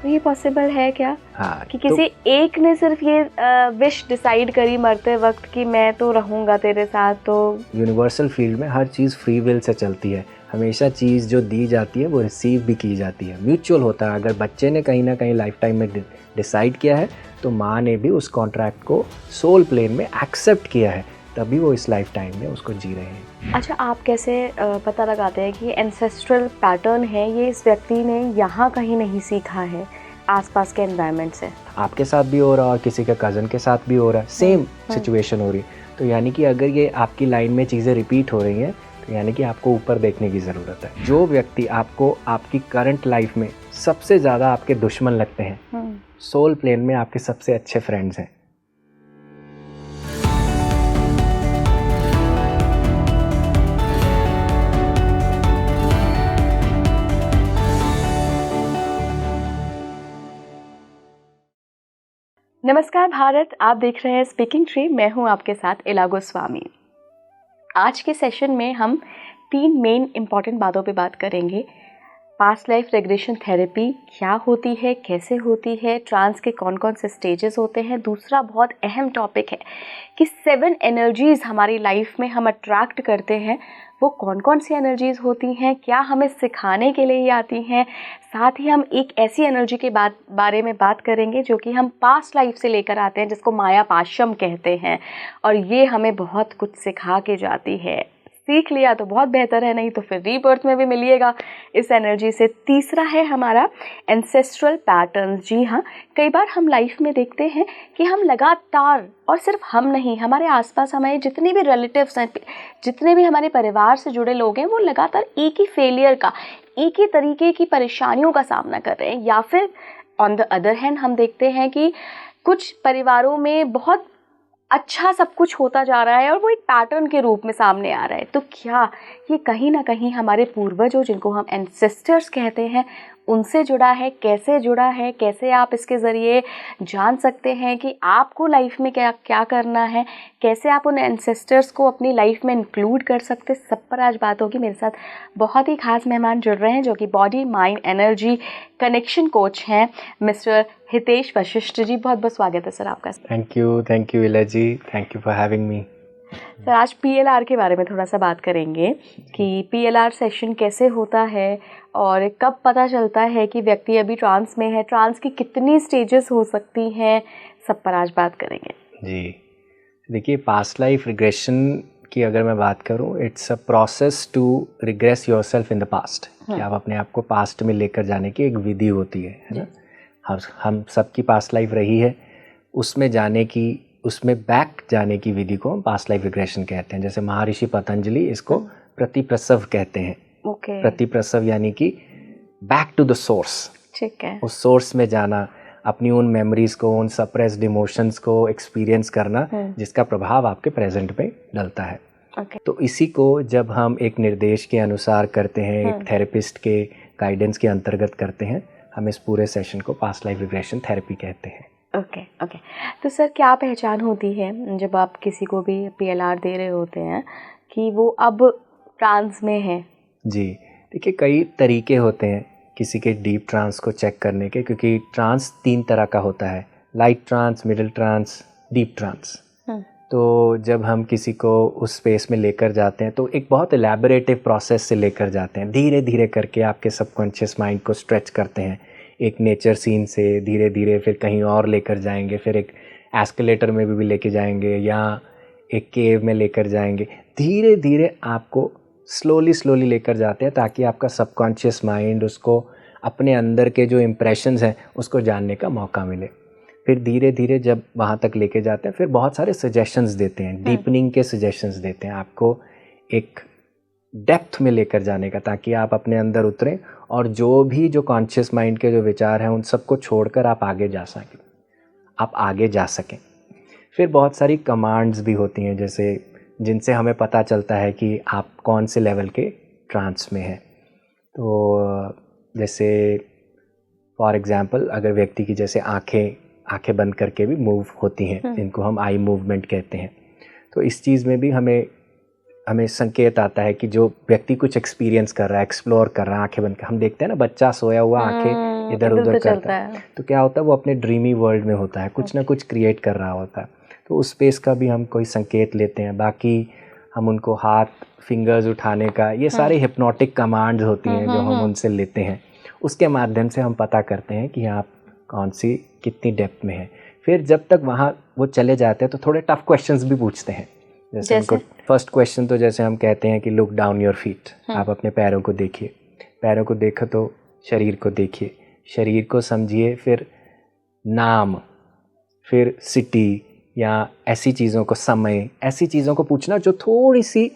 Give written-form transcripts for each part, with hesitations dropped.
ये पॉसिबल है क्या? हाँ, कि किसी एक ने सिर्फ ये विश डिसाइड करी मरते वक्त कि मैं तो रहूँगा तेरे साथ? तो यूनिवर्सल फील्ड में हर चीज़ फ्री विल से चलती है। हमेशा चीज़ जो दी जाती है वो रिसीव भी की जाती है, म्यूचुअल होता है। अगर बच्चे ने कहीं ना कहीं लाइफ टाइम में डिसाइड किया है तो माँ ने भी उस कॉन्ट्रैक्ट को सोल प्लेन में एक्सेप्ट किया है, तभी वो इस लाइफ टाइम में उसको जी रहे हैं। अच्छा, आप कैसे पता लगाते हैं कि एंसेस्ट्रल पैटर्न है ये इस व्यक्ति ने यहाँ कहीं नहीं सीखा है आसपास के एनवायरनमेंट से? आपके साथ भी हो रहा है और किसी के कज़न के साथ भी हो रहा है, सेम सिचुएशन हो रही है। तो यानी कि अगर ये आपकी लाइन में चीज़ें रिपीट हो रही हैं तो यानी कि आपको ऊपर देखने की ज़रूरत है। जो व्यक्ति आपको आपकी करंट लाइफ में सबसे ज़्यादा आपके दुश्मन लगते हैं, सोल प्लेन में आपके सबसे अच्छे फ्रेंड्स हैं। नमस्कार भारत, आप देख रहे हैं स्पीकिंग ट्री। मैं हूं आपके साथ इला गोस्वामी। आज के सेशन में हम 3 मेन इंपॉर्टेंट बातों पे बात करेंगे। पास्ट लाइफ रेग्रेशन थेरेपी क्या होती है, कैसे होती है, ट्रांस के कौन कौन से स्टेजेस होते हैं। दूसरा बहुत अहम टॉपिक है कि 7 एनर्जीज़ हमारी लाइफ में हम अट्रैक्ट करते हैं, वो कौन कौन सी एनर्जीज़ होती हैं, क्या हमें सिखाने के लिए ही आती हैं। साथ ही हम एक ऐसी एनर्जी के बारे में बात करेंगे जो कि हम पास्ट लाइफ से लेकर आते हैं, जिसको माया पाशम कहते हैं, और ये हमें बहुत कुछ सिखा के जाती है। सीख लिया तो बहुत बेहतर है, नहीं तो फिर रीबर्थ में भी मिलिएगा इस एनर्जी से। तीसरा है हमारा एंसेस्ट्रल पैटर्न्स। जी हाँ, कई बार हम लाइफ में देखते हैं कि हम लगातार, और सिर्फ हम नहीं, हमारे आसपास हमारे जितने भी रिलेटिव्स हैं, जितने भी हमारे परिवार से जुड़े लोग हैं, वो लगातार एक ही फेलियर का, एक ही तरीके की परेशानियों का सामना कर रहे हैं। या फिर ऑन द अदर हैंड हम देखते हैं कि कुछ परिवारों में बहुत अच्छा सब कुछ होता जा रहा है और वो एक पैटर्न के रूप में सामने आ रहा है। तो क्या ये कहीं ना कहीं हमारे पूर्वजों, जिनको हम एंसेस्टर्स कहते हैं, उनसे जुड़ा है? कैसे जुड़ा है, कैसे आप इसके ज़रिए जान सकते हैं कि आपको लाइफ में क्या क्या करना है, कैसे आप उन एंसेस्टर्स को अपनी लाइफ में इंक्लूड कर सकते हैं, सब पर आज बात होगी। मेरे साथ बहुत ही खास मेहमान जुड़ रहे हैं जो कि body mind energy connection coach हैं, मिस्टर हितेश वशिष्ठ जी। बहुत बहुत स्वागत है सर आपका। Thank you Ila ji, thank you for having me. Sir, आज PLR के बारे में थोड़ा सा बात करेंगे कि PLR सेशन कैसे होता है और कब पता चलता है कि व्यक्ति अभी ट्रांस में है, ट्रांस की कितनी स्टेजेस हो सकती हैं, सब पर आज बात करेंगे। जी देखिए, पास्ट लाइफ रिग्रेशन की अगर मैं बात करूं, it's a process to regress yourself in the past, कि आप अपने आप को पास्ट में लेकर जाने की एक विधि होती है ना। हम सबकी पास्ट लाइफ रही है, उसमें जाने की, उसमें बैक जाने की विधि को हम पास्ट लाइफ रिग्रेशन कहते हैं। जैसे महर्षि पतंजलि इसको प्रतिप्रसव कहते हैं। प्रतिप्रसव यानी कि बैक टू द सोर्स। ठीक है। उस सोर्स में जाना, अपनी उन मेमोरीज को, उन सप्रेस्ड इमोशंस को एक्सपीरियंस करना जिसका प्रभाव आपके प्रेजेंट पे डलता है। तो इसी को जब हम एक निर्देश के अनुसार करते हैं, एक थेरेपिस्ट के गाइडेंस के अंतर्गत करते हैं, हम इस पूरे सेशन को पास्ट लाइफ रिग्रेशन थेरेपी कहते हैं। ओके। तो सर, क्या पहचान होती है जब आप किसी को भी PLR दे रहे होते हैं कि वो अब ट्रांस में है? जी देखिए, कई तरीके होते हैं किसी के डीप ट्रांस को चेक करने के, क्योंकि ट्रांस 3 तरह का होता है, light trance, middle trance, deep trance. तो जब हम किसी को उस स्पेस में लेकर जाते हैं तो एक बहुत एलैबोरेटिव प्रोसेस से लेकर जाते हैं, धीरे धीरे करके आपके सबकॉन्शियस माइंड को स्ट्रेच करते हैं। एक नेचर सीन से धीरे धीरे फिर कहीं और लेकर जाएंगे, फिर एक एस्केलेटर में भी लेके जाएंगे, या एक केव में लेकर जाएंगे। धीरे धीरे आपको स्लोली लेकर जाते हैं ताकि आपका सबकॉन्शियस माइंड उसको अपने अंदर के जो इम्प्रेशंस हैं उसको जानने का मौका मिले। फिर धीरे धीरे जब वहाँ तक लेके जाते हैं, फिर बहुत सारे सजेशंस देते हैं, डीपनिंग के सजेशंस देते हैं आपको एक डेप्थ में लेकर जाने का, ताकि आप अपने अंदर उतरें और जो कॉन्शियस माइंड के जो विचार हैं उन सबको छोड़कर आप आगे जा सकें। फिर बहुत सारी कमांड्स भी होती हैं जैसे जिनसे हमें पता चलता है कि आप कौन से लेवल के ट्रांस में हैं। तो जैसे फॉर एग्जांपल, अगर व्यक्ति की जैसे आंखें बंद करके भी मूव होती हैं, जिनको हम आई मूवमेंट कहते हैं, तो इस चीज़ में भी हमें संकेत आता है कि जो व्यक्ति कुछ एक्सपीरियंस कर रहा है, एक्सप्लोर कर रहा है, आंखें बंद कर, हम देखते हैं ना बच्चा सोया हुआ आंखें इधर उधर करता है, तो क्या होता है वो अपने ड्रीमी वर्ल्ड में होता है, कुछ ना कुछ क्रिएट कर रहा होता है। तो उस स्पेस का भी हम कोई संकेत लेते हैं। बाकी हम उनको हाथ, फिंगर्स उठाने का, ये सारे हिप्नोटिक कमांड्स होती हैं जो हम उनसे लेते हैं, उसके माध्यम से हम पता करते हैं कि आप कौन सी कितनी डेप्थ में है। फिर जब तक वहाँ वो चले जाते हैं तो थोड़े टफ क्वेश्चंस भी पूछते हैं। जैसे उनको फर्स्ट क्वेश्चन तो जैसे हम कहते हैं कि लुक डाउन योर फीट, आप अपने पैरों को देखिए, पैरों को देखो तो शरीर को देखिए, शरीर को समझिए, फिर नाम, फिर सिटी या ऐसी चीज़ों को, समय, ऐसी चीज़ों को पूछना जो थोड़ी सी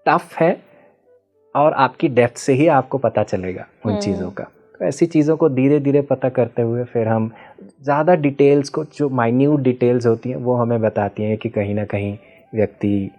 टफ है और आपकी डेप्थ से ही आपको पता चलेगा उन चीज़ों का। तो ऐसी चीज़ों को धीरे धीरे पता करते हुए फिर हम ज़्यादा डिटेल्स को, जो माइन्यूट डिटेल्स होती हैं वो हमें बताती हैं कि कहीं ना कहीं व्यक्ति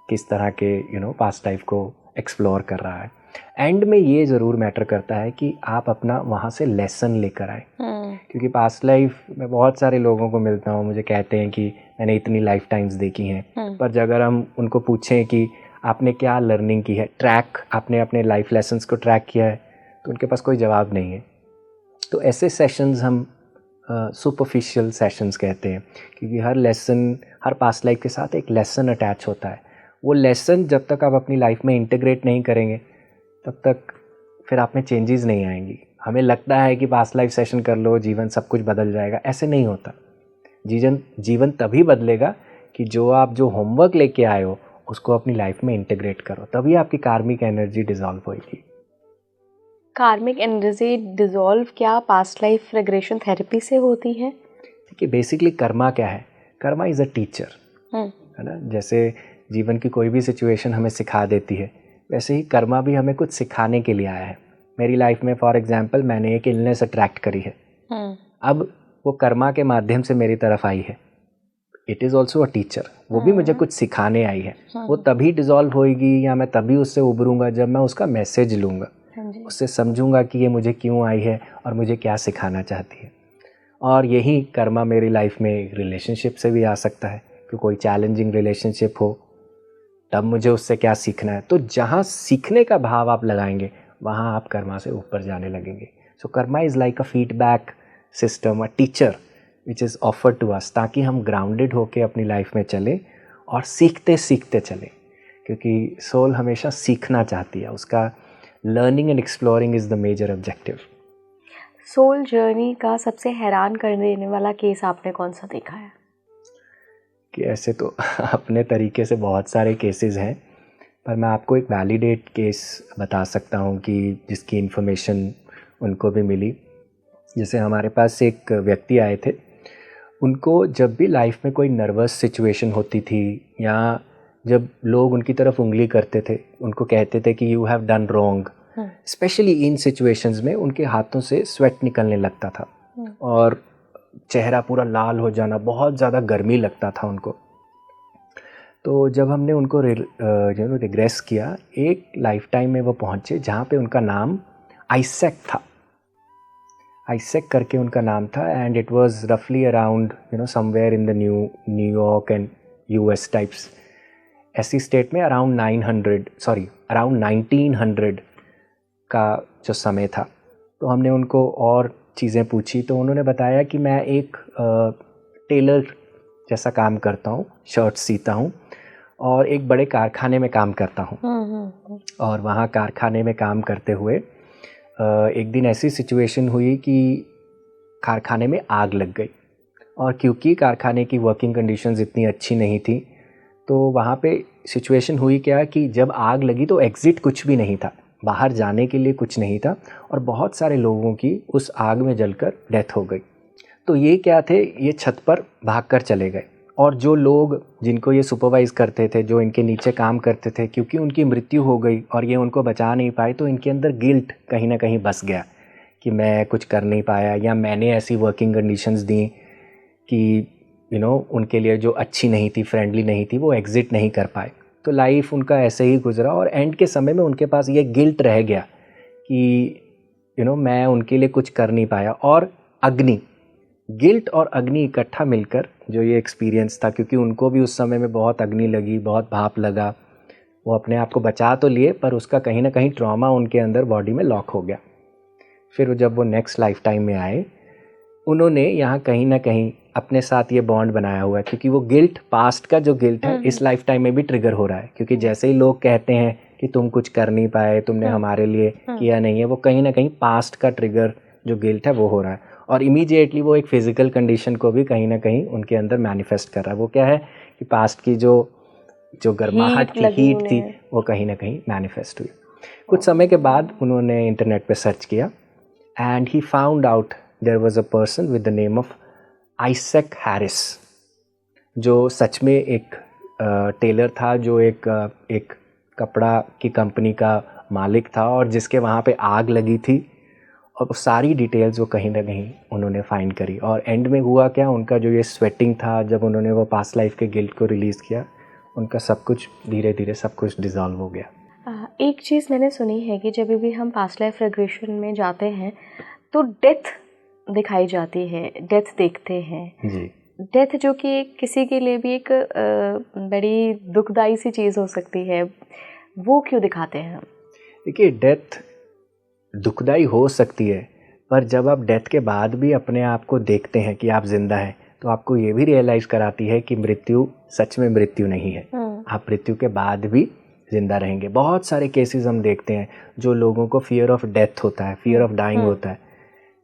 किस तरह के पास्ट लाइफ को एक्सप्लोर कर रहा है। एंड में ये ज़रूर मैटर करता है कि आप अपना वहाँ से लेसन लेकर आए, क्योंकि पास्ट लाइफ में बहुत सारे लोगों को मिलता हूँ, मुझे कहते हैं कि मैंने इतनी लाइफ टाइम्स देखी हैं, पर अगर हम उनको पूछें कि आपने क्या लर्निंग की है, ट्रैक आपने अपने लाइफ लेसन्स को ट्रैक किया है, तो उनके पास कोई जवाब नहीं है। तो ऐसे सेशंस हम सुपरफिशियल सेशंस कहते हैं, क्योंकि हर लेसन, हर पास्ट लाइफ के साथ एक लेसन अटैच होता है। वो लेसन जब तक आप अपनी लाइफ में इंटीग्रेट नहीं करेंगे तब तक फिर आप में चेंजेस नहीं आएंगी। हमें लगता है कि पास्ट लाइफ सेशन कर लो जीवन सब कुछ बदल जाएगा, ऐसे नहीं होता। जीवन तभी बदलेगा कि जो होमवर्क लेके आए हो उसको अपनी लाइफ में इंटीग्रेट करो, तभी आपकी कार्मिक एनर्जी डिसॉल्व होगी। कार्मिक एनर्जी डिसॉल्व क्या पास्ट लाइफ रिग्रेशन थेरेपी से होती है? देखिए, बेसिकली कर्मा क्या है? कर्मा इज़ अ टीचर, है ना। जैसे जीवन की कोई भी सिचुएशन हमें सिखा देती है, वैसे ही कर्मा भी हमें कुछ सिखाने के लिए आया है। मेरी लाइफ में फॉर एग्जांपल मैंने एक इलनेस अट्रैक्ट करी है, अब वो कर्मा के माध्यम से मेरी तरफ आई है। It is also a teacher, वो भी मुझे कुछ सिखाने आई है। वो तभी डिसॉल्व होएगी या मैं तभी उससे उभरूंगा जब मैं उसका मैसेज लूँगा, उससे समझूंगा कि ये मुझे क्यों आई है और मुझे क्या सिखाना चाहती है। और यही कर्मा मेरी लाइफ में रिलेशनशिप से भी आ सकता है कि कोई चैलेंजिंग रिलेशनशिप हो, तब मुझे उससे क्या सीखना है। तो जहाँ सीखने का भाव आप लगाएंगे वहाँ आप कर्मा से ऊपर जाने लगेंगे। So karma is like a feedback system, a teacher which is offered to us, ताकि हम ग्राउंडेड होके अपनी लाइफ में चले और सीखते सीखते चले, क्योंकि सोल हमेशा सीखना चाहती है। उसका learning and exploring is the major objective. Soul journey का सबसे हैरान कर देने वाला केस आपने कौन सा देखा है? कि ऐसे तो अपने तरीके से बहुत सारे केसेस हैं, पर मैं आपको एक वैलिडेट केस बता सकता हूँ कि जिसकी इन्फॉर्मेशन उनको भी मिली। जैसे हमारे पास एक व्यक्ति आए थे, उनको जब भी लाइफ में कोई नर्वस सिचुएशन होती थी या जब लोग उनकी तरफ उंगली करते थे, उनको कहते थे कि you have done wrong, specially in situations में उनके हाथों से स्वेट निकलने लगता था और चेहरा पूरा लाल हो जाना, बहुत ज़्यादा गर्मी लगता था उनको। तो जब हमने उनको रिग्रेस किया, एक लाइफ टाइम में वो पहुँचे जहाँ पे उनका नाम आइसेक था, आइसेक करके उनका नाम था, एंड इट वाज रफली around somewhere in the New York and US types, ऐसी स्टेट में अराउंड 1900 का जो समय था। तो हमने उनको और चीज़ें पूछी तो उन्होंने बताया कि मैं एक टेलर जैसा काम करता हूँ, शर्ट सीता हूँ और एक बड़े कारखाने में काम करता हूँ। और वहाँ कारखाने में काम करते हुए एक दिन ऐसी सिचुएशन हुई कि कारखाने में आग लग गई, और क्योंकि कारखाने की वर्किंग कंडीशंस इतनी अच्छी नहीं थी तो वहाँ पे सिचुएशन हुई क्या कि जब आग लगी तो एग्ज़िट कुछ भी नहीं था, बाहर जाने के लिए कुछ नहीं था, और बहुत सारे लोगों की उस आग में जलकर डेथ हो गई। तो ये क्या थे, ये छत पर भागकर चले गए, और जो लोग जिनको ये सुपरवाइज़ करते थे, जो इनके नीचे काम करते थे, क्योंकि उनकी मृत्यु हो गई और ये उनको बचा नहीं पाए, तो इनके अंदर गिल्ट कहीं ना कहीं बस गया कि मैं कुछ कर नहीं पाया, या मैंने ऐसी वर्किंग कंडीशंस दी कि उनके लिए जो अच्छी नहीं थी, फ्रेंडली नहीं थी, वो एग्ज़िट नहीं कर पाए। तो लाइफ उनका ऐसे ही गुजरा, और एंड के समय में उनके पास ये गिल्ट रह गया कि मैं उनके लिए कुछ कर नहीं पाया। और अग्नि, गिल्ट और अग्नि इकट्ठा मिलकर जो ये एक्सपीरियंस था, क्योंकि उनको भी उस समय में बहुत अग्नि लगी, बहुत भाप लगा, वो अपने आप को बचा तो लिए पर उसका कहीं ना कहीं ट्रॉमा उनके अंदर बॉडी में लॉक हो गया। फिर जब वो नेक्स्ट लाइफ टाइम में आए, उन्होंने यहाँ कहीं ना कहीं अपने साथ ये बॉन्ड बनाया हुआ है, क्योंकि वो गिल्ट, पास्ट का जो गिल्ट है इस लाइफ टाइम में भी ट्रिगर हो रहा है, क्योंकि जैसे ही लोग कहते हैं कि तुम कुछ कर नहीं पाए, तुमने हमारे लिए किया नहीं है, वो कहीं ना कहीं पास्ट का ट्रिगर जो गिल्ट है वो हो रहा है, और इमीडिएटली वो एक फिजिकल कंडीशन को भी कहीं ना कहीं उनके अंदर मैनिफेस्ट कर रहा है। वो क्या है कि पास्ट की जो गर्माहट थी, हीट थी, वो कहीं ना कहीं मैनिफेस्ट हुई। कुछ समय के बाद उन्होंने इंटरनेट पे सर्च किया and he found out there was a person with the name of Isaac Harris, जो सच में एक टेलर था, जो एक कपड़ा की कंपनी का मालिक था, और जिसके वहाँ पे आग लगी थी, और सारी डिटेल्स वो कहीं ना कहीं उन्होंने फाइंड करी। और एंड में हुआ क्या, उनका जो ये स्वेटिंग था, जब उन्होंने वो पास्ट लाइफ के गिल्ट को रिलीज़ किया, उनका सब कुछ धीरे धीरे सब कुछ डिज़ोल्व हो गया। एक चीज़ मैंने सुनी है कि जब भी हम पास्ट लाइफ रिग्रेशन में जाते हैं तो डेथ दिखाई जाती है, डेथ देखते हैं जी। डेथ जो कि किसी के लिए भी एक बड़ी दुखदाई सी चीज़ हो सकती है, वो क्यों दिखाते हैं हम? देखिए, डेथ दुखदाई हो सकती है, पर जब आप डेथ के बाद भी अपने आप को देखते हैं कि आप जिंदा हैं, तो आपको ये भी रियलाइज़ कराती है कि मृत्यु सच में मृत्यु नहीं है। आप मृत्यु के बाद भी जिंदा रहेंगे। बहुत सारे केसेस हम देखते हैं जो लोगों को फियर ऑफ डेथ होता है, फियर ऑफ डाइंग होता है।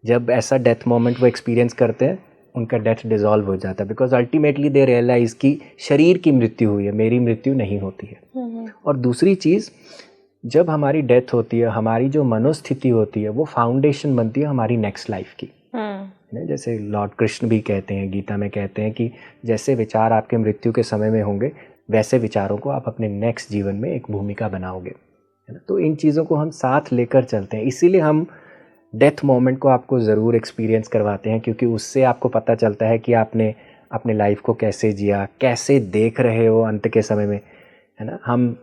जब ऐसा डेथ मोमेंट वो एक्सपीरियंस करते हैं, उनका डेथ डिसॉल्व हो जाता है, बिकॉज अल्टीमेटली दे रियलाइज़ कि शरीर की मृत्यु हुई है, मेरी मृत्यु नहीं होती है। और दूसरी चीज़, जब हमारी डेथ होती है, हमारी जो मनोस्थिति होती है वो फाउंडेशन बनती है हमारी नेक्स्ट लाइफ की। जैसे लॉर्ड कृष्ण भी कहते हैं, गीता में कहते हैं कि जैसे विचार आपके मृत्यु के समय में होंगे, वैसे विचारों को आप अपने नेक्स्ट जीवन में एक भूमिका बनाओगे, है ना। तो इन चीज़ों को हम साथ लेकर चलते हैं, इसीलिए हम डेथ मोमेंट को आपको ज़रूर एक्सपीरियंस करवाते हैं, क्योंकि उससे आपको पता चलता है कि आपने अपने लाइफ को कैसे जिया, कैसे देख रहे हो अंत के समय में, है ना। हम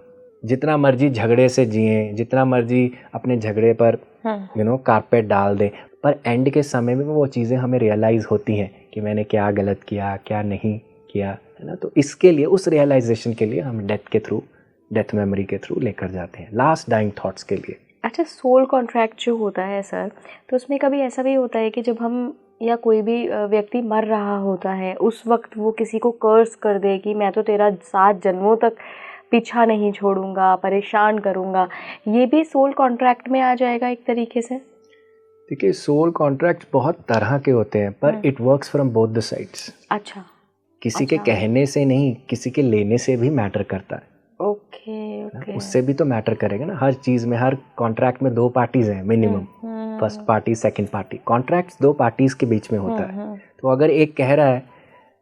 जितना मर्जी झगड़े से जिए, जितना मर्जी अपने झगड़े पर कारपेट डाल दें, पर एंड के समय में वो चीज़ें हमें रियलाइज़ होती हैं कि मैंने क्या गलत किया, क्या नहीं किया, है ना। तो इसके लिए, उस रियलाइजेशन के लिए हम डेथ के थ्रू, डेथ मेमोरी के थ्रू लेकर जाते हैं, लास्ट डाइंग थॉट्स के लिए। अच्छा, सोल कॉन्ट्रैक्ट जो होता है सर, तो उसमें कभी ऐसा भी होता है कि जब हम या कोई भी व्यक्ति मर रहा होता है, उस वक्त वो किसी को कर्स कर दे कि मैं तो तेरा 7 जन्मों तक पीछा नहीं छोड़ूंगा, परेशान करूंगा, ये भी सोल कॉन्ट्रैक्ट में आ जाएगा एक तरीके से? देखिए, सोल कॉन्ट्रैक्ट बहुत तरह के होते हैं, पर it works from both the sides. अच्छा। किसी के कहने से नहीं, किसी के लेने से भी मैटर करता है। ओके। उससे भी तो मैटर करेगा ना। हर चीज़ में, हर कॉन्ट्रैक्ट में 2 पार्टीज हैं minimum, first party, second party. Contract 2 parties के बीच में होता है। तो अगर एक कह रहा है,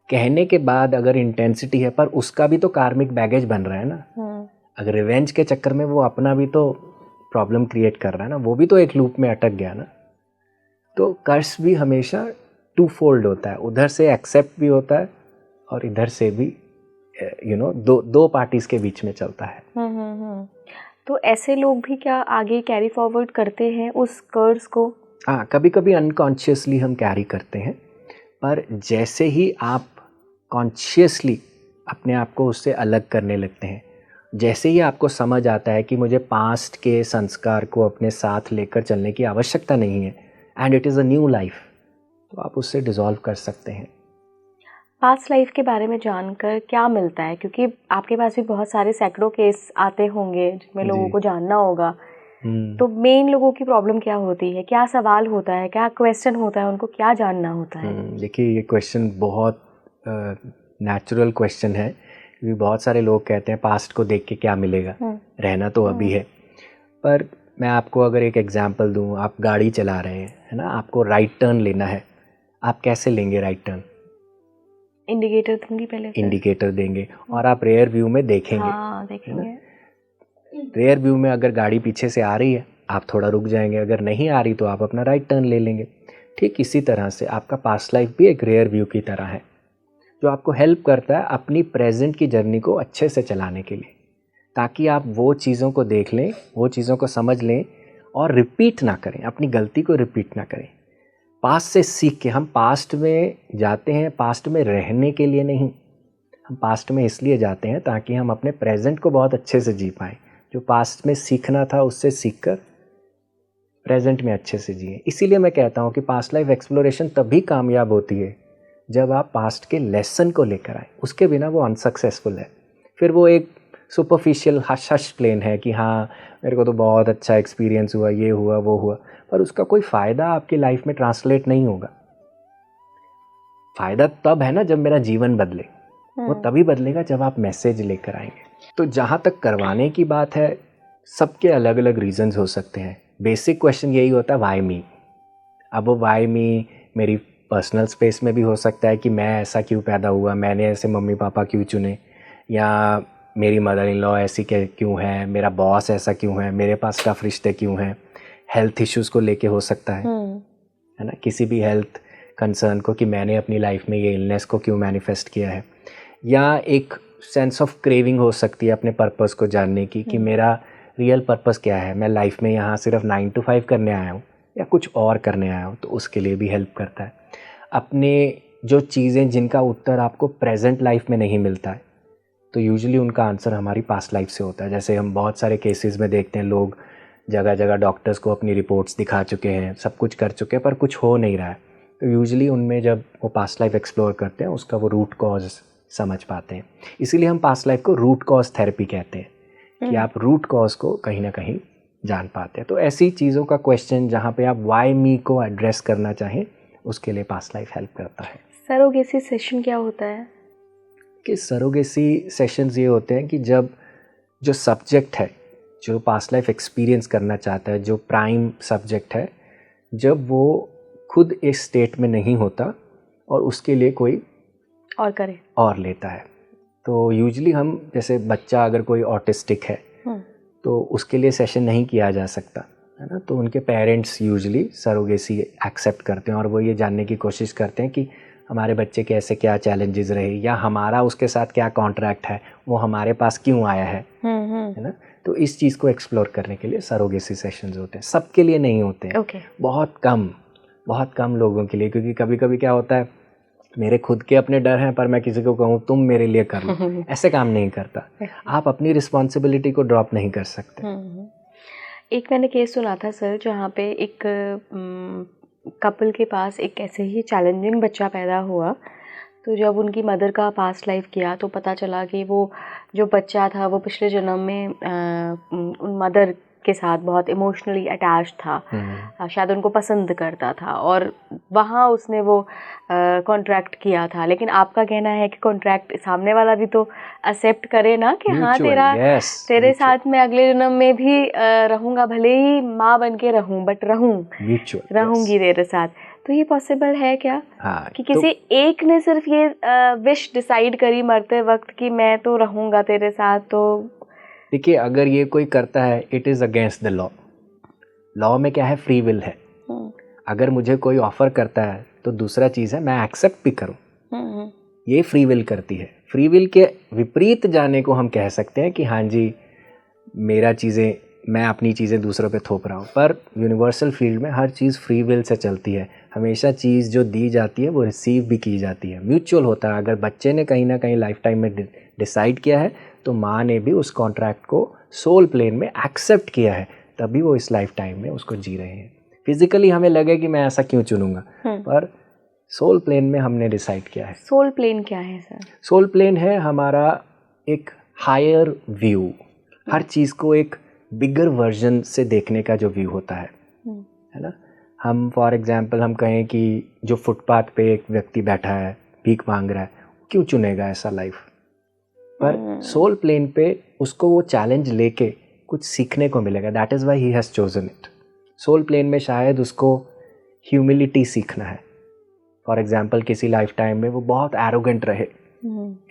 कहने के बाद अगर इंटेंसिटी है, पर उसका भी तो कार्मिक बैगेज बन रहा है ना। अगर रिवेंज के चक्कर में वो अपना भी तो प्रॉब्लम क्रिएट कर रहा है ना, वो भी तो एक लूप में अटक गया ना। तो कर्स भी हमेशा 2 फोल्ड होता है, उधर से एक्सेप्ट भी होता है और इधर से भी दो पार्टीज के बीच में चलता है। तो ऐसे लोग भी क्या आगे कैरी फॉरवर्ड करते हैं उस कर्स को? हाँ, कभी कभी अनकॉन्शियसली हम कैरी करते हैं, पर जैसे ही आप कॉन्शियसली अपने आप को उससे अलग करने लगते हैं, जैसे ही आपको समझ आता है कि मुझे पास्ट के संस्कार को अपने साथ लेकर चलने की आवश्यकता नहीं है, and it is a new life, तो आप उससे डिसॉल्व कर सकते हैं। पास्ट लाइफ के बारे में जानकर क्या मिलता है, क्योंकि आपके पास भी बहुत सारे सैकड़ों केस आते होंगे जिसमें लोगों को जानना होगा, तो मेन लोगों की प्रॉब्लम क्या होती है, क्या सवाल होता है, क्या क्वेश्चन होता है, उनको क्या जानना होता है? देखिए, ये क्वेश्चन बहुत नेचुरल क्वेश्चन है, क्योंकि बहुत सारे लोग कहते हैं पास्ट को देख के क्या मिलेगा, रहना तो अभी है। पर मैं आपको अगर एक एग्जांपल दूं, आप गाड़ी चला रहे हैं, है ना, आपको राइट टर्न लेना है, आप कैसे लेंगे राइट टर्न? इंडिकेटर दूंगी पहले। इंडिकेटर देंगे और आप रेयर व्यू में देखेंगे। हाँ, देखेंगे। रेयर व्यू में अगर गाड़ी पीछे से आ रही है, आप थोड़ा रुक जाएंगे, अगर नहीं आ रही तो आप अपना राइट टर्न ले लेंगे। ठीक इसी तरह से आपका पास्ट लाइफ भी एक रेयर व्यू की तरह है, जो आपको हेल्प करता है अपनी प्रेजेंट की जर्नी को अच्छे से चलाने के लिए, ताकि आप वो चीज़ों को देख लें, वो चीज़ों को समझ लें और रिपीट ना करें, अपनी गलती को रिपीट ना करें। पास्ट से सीख के हम पास्ट में जाते हैं, पास्ट में रहने के लिए नहीं, हम पास्ट में इसलिए जाते हैं ताकि हम अपने प्रेजेंट को बहुत अच्छे से जी पाएँ। जो पास्ट में सीखना था उससे सीखकर प्रेजेंट में अच्छे से जिए। इसीलिए मैं कहता हूँ कि पास्ट लाइफ एक्सप्लोरेशन तभी कामयाब होती है जब आप पास्ट के लेसन को लेकर आए, उसके बिना वो अनसक्सेसफुल है। फिर वो एक सुपरफिशियल हश हश प्लेन है कि हाँ मेरे को तो बहुत अच्छा एक्सपीरियंस हुआ, ये हुआ वो हुआ, पर उसका कोई फ़ायदा आपकी लाइफ में ट्रांसलेट नहीं होगा। फ़ायदा तब है ना जब मेरा जीवन बदले, वो तभी बदलेगा जब आप मैसेज लेकर आएंगे। तो जहाँ तक करवाने की बात है, सबके अलग अलग रीजंस हो सकते हैं। बेसिक क्वेश्चन यही होता है वाई मी। अब वो वाई मी मेरी पर्सनल स्पेस में भी हो सकता है कि मैं ऐसा क्यों पैदा हुआ, मैंने ऐसे मम्मी पापा क्यों चुने, या मेरी मदर इन लॉ ऐसी क्यों है, मेरा बॉस ऐसा क्यों है, मेरे पास टफ रिश्ते क्यों हैं, हेल्थ इश्यूज़ को लेके हो सकता है ना, किसी भी हेल्थ कंसर्न को कि मैंने अपनी लाइफ में ये इलनेस को क्यों मैनिफेस्ट किया है, या एक सेंस ऑफ क्रेविंग हो सकती है अपने पर्पस को जानने की कि मेरा रियल पर्पस क्या है, मैं लाइफ में यहाँ सिर्फ 9 to 5 करने आया हूँ या कुछ और करने आया हूँ, तो उसके लिए भी हेल्प करता है। अपने जो चीज़ें जिनका उत्तर आपको प्रेजेंट लाइफ में नहीं मिलता है, तो यूजुअली उनका आंसर हमारी पास्ट लाइफ से होता है। जैसे हम बहुत सारे केसेस में देखते हैं, लोग जगह जगह डॉक्टर्स को अपनी रिपोर्ट्स दिखा चुके हैं, सब कुछ कर चुके हैं, पर कुछ हो नहीं रहा है, तो यूजुअली उनमें जब वो पास्ट लाइफ एक्सप्लोर करते हैं उसका वो रूट कॉज समझ पाते हैं। इसीलिए हम पास्ट लाइफ को रूट कॉज थेरेपी कहते हैं कि आप रूट कॉज को कहीं ना कहीं जान पाते हैं। तो ऐसी चीज़ों का क्वेश्चन जहाँ पे आप वाई मी को एड्रेस करना चाहें, उसके लिए पास्ट लाइफ हेल्प करता है। सरोगेसी सेशन क्या होता है? कि सरोगेसी सेशंस ये होते हैं कि जब जो सब्जेक्ट है, जो पास्ट लाइफ एक्सपीरियंस करना चाहता है, जो प्राइम सब्जेक्ट है, जब वो खुद इस स्टेट में नहीं होता और उसके लिए कोई और लेता है। तो यूजुअली हम, जैसे बच्चा अगर कोई ऑटिस्टिक है तो उसके लिए सेशन नहीं किया जा सकता है ना, तो उनके पेरेंट्स यूजुअली सरोगेसी एक्सेप्ट करते हैं और वो ये जानने की कोशिश करते हैं कि हमारे बच्चे के ऐसे क्या चैलेंजेस रहे, या हमारा उसके साथ क्या कॉन्ट्रैक्ट है, वो हमारे पास क्यों आया है ना। तो इस चीज़ को एक्सप्लोर करने के लिए सरोगेसी सेशंस होते हैं। सबके लिए नहीं होते हैं, बहुत कम लोगों के लिए, क्योंकि कभी कभी क्या होता है, मेरे खुद के अपने डर हैं पर मैं किसी को कहूँ तुम मेरे लिए कर लो, ऐसे काम नहीं करता। आप अपनी रिस्पॉन्सिबिलिटी को ड्रॉप नहीं कर सकते। एक मैंने केस सुना था सर, जहाँ पे एक कपल के पास एक ऐसे ही चैलेंजिंग बच्चा पैदा हुआ, तो जब उनकी मदर का पास्ट लाइफ किया तो पता चला कि वो जो बच्चा था वो पिछले जन्म में उन मदर के साथ बहुत इमोशनली अटैच था, शायद उनको पसंद करता था, और वहाँ उसने वो कॉन्ट्रैक्ट किया था। लेकिन आपका कहना है कि कॉन्ट्रैक्ट सामने वाला भी तो एक्सेप्ट करे ना कि हाँ तेरे साथ मैं अगले जन्म में भी रहूँगा, भले ही माँ बन के रहूँ बट रहूँगी तेरे साथ। तो ये पॉसिबल है क्या? कि किसी एक ने सिर्फ ये विश डिसाइड करी मरते वक्त कि मैं तो रहूँगा तेरे साथ? तो देखिए, अगर ये कोई करता है, it is against the law. Law में क्या है, फ्री विल है। अगर मुझे कोई ऑफर करता है तो दूसरा चीज़ है मैं एक्सेप्ट भी करूं, ये फ्री विल करती है। फ्री विल के विपरीत जाने को हम कह सकते हैं कि हाँ जी, मेरा चीज़ें, मैं अपनी चीज़ें दूसरों पे थोप रहा हूँ। पर यूनिवर्सल फील्ड में हर चीज़ फ्री विल से चलती है। हमेशा चीज़ जो दी जाती है वो रिसीव भी की जाती है, म्यूचुअल होता है। अगर बच्चे ने कहीं ना कहीं लाइफ टाइम में डिसाइड किया है तो माँ ने भी उस कॉन्ट्रैक्ट को सोल प्लेन में एक्सेप्ट किया है, तभी वो इस लाइफ टाइम में उसको जी रहे हैं। फिजिकली हमें लगे कि मैं ऐसा क्यों चुनूंगा, पर सोल प्लेन में हमने डिसाइड किया है। सोल प्लेन क्या है सर? सोल प्लेन है हमारा एक हायर व्यू, हर चीज़ को एक बिगर वर्जन से देखने का जो व्यू होता है ना। हम फॉर एग्जांपल हम कहें कि जो फुटपाथ पे एक व्यक्ति बैठा है, भीख मांग रहा है, क्यों चुनेगा ऐसा लाइफ? पर सोल प्लेन पे उसको वो चैलेंज लेके कुछ सीखने को मिलेगा। That is why he has chosen it. Soul plane में शायद उसको ह्यूमिलिटी सीखना है। फॉर एग्जांपल किसी लाइफ टाइम में वो बहुत एरोगेंट रहे,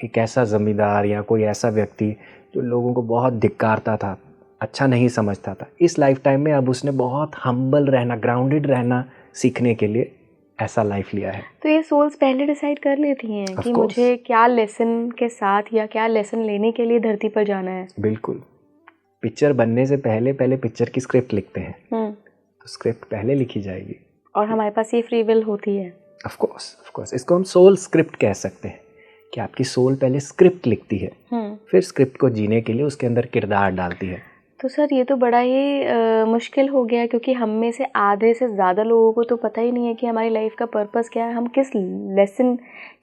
एक ऐसा ज़मींदार या कोई ऐसा व्यक्ति जो लोगों को बहुत धिक्कारता था, अच्छा नहीं समझता था। इस लाइफ टाइम में अब उसने बहुत हम्बल रहना, ग्राउंडेड रहना सीखने के लिए ऐसा लाइफ लिया है। तो ये सोल्स पहले डिसाइड कर लेती हैं कि मुझे क्या लेसन के साथ या क्या लेसन लेने के लिए धरती पर जाना है? बिल्कुल। पिक्चर बनने से पहले पिक्चर की स्क्रिप्ट लिखते हैं, तो स्क्रिप्ट पहले लिखी जाएगी और हमारे पास ये फ्री विल होती है। ऑफ कोर्स इसको हम सोल स्क्रिप्ट कह सकते हैं कि आपकी सोल पहले स्क्रिप्ट लिखती है, फिर स्क्रिप्ट को जीने के लिए उसके अंदर किरदार डालती है। तो सर ये तो बड़ा ही मुश्किल हो गया, क्योंकि हम में से आधे से ज़्यादा लोगों को तो पता ही नहीं है कि हमारी लाइफ का पर्पस क्या है, हम किस लेसन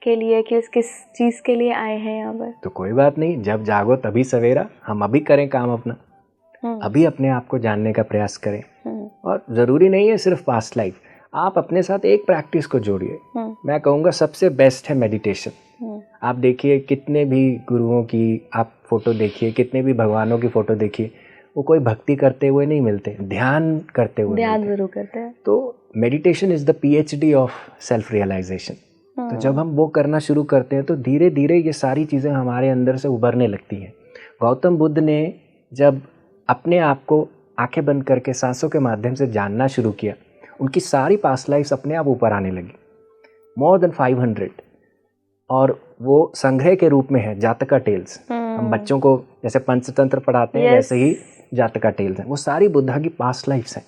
के लिए, किस चीज़ के लिए आए हैं यहाँ पर। तो कोई बात नहीं, जब जागो तभी सवेरा। हम अभी करें काम अपना, अभी अपने आप को जानने का प्रयास करें। और ज़रूरी नहीं है सिर्फ पास्ट लाइफ, आप अपने साथ एक प्रैक्टिस को जोड़िए। मैं कहूँगा सबसे बेस्ट है मेडिटेशन। आप देखिए कितने भी गुरुओं की आप फोटो देखिए, कितने भी भगवानों की फोटो देखिए, वो कोई भक्ति करते हुए नहीं मिलते, ध्यान करते हुए ध्यान जरूर करते हैं। तो meditation is the PhD of self realization. तो जब हम वो करना शुरू करते हैं तो धीरे धीरे ये सारी चीज़ें हमारे अंदर से उभरने लगती हैं। गौतम बुद्ध ने जब अपने आप को आंखें बंद करके सांसों के माध्यम से जानना शुरू किया, उनकी सारी पास्ट लाइफ्स अपने आप ऊपर आने लगी, मोर देन 500। और वो संग्रह के रूप में है जातका टेल्स। हम बच्चों को जैसे पंचतंत्र पढ़ाते हैं, वैसे ही जातका टेल्स हैं। वो सारी बुद्धा की पास्ट लाइफ्स हैं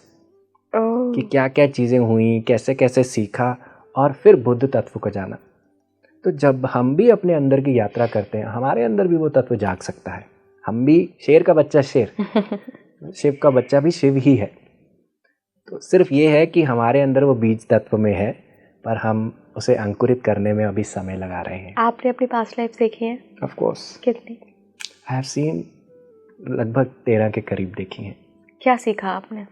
कि क्या क्या चीज़ें हुई, कैसे कैसे सीखा और फिर बुद्ध तत्व को जाना। तो जब हम भी अपने अंदर की यात्रा करते हैं, हमारे अंदर भी वो तत्व जाग सकता है। हम भी शेर का बच्चा शेर शिव का बच्चा भी शिव ही है। तो सिर्फ ये है कि हमारे अंदर वो बीज तत्व में है, पर हम उसे अंकुरित करने में अभी समय लगा रहे हैं। आपने अपनी पास्ट लाइफ देखी है? Of course. कितनी? आई हैव सीन लगभग 13 के करीब देखी हैं। क्या सीखा आपने?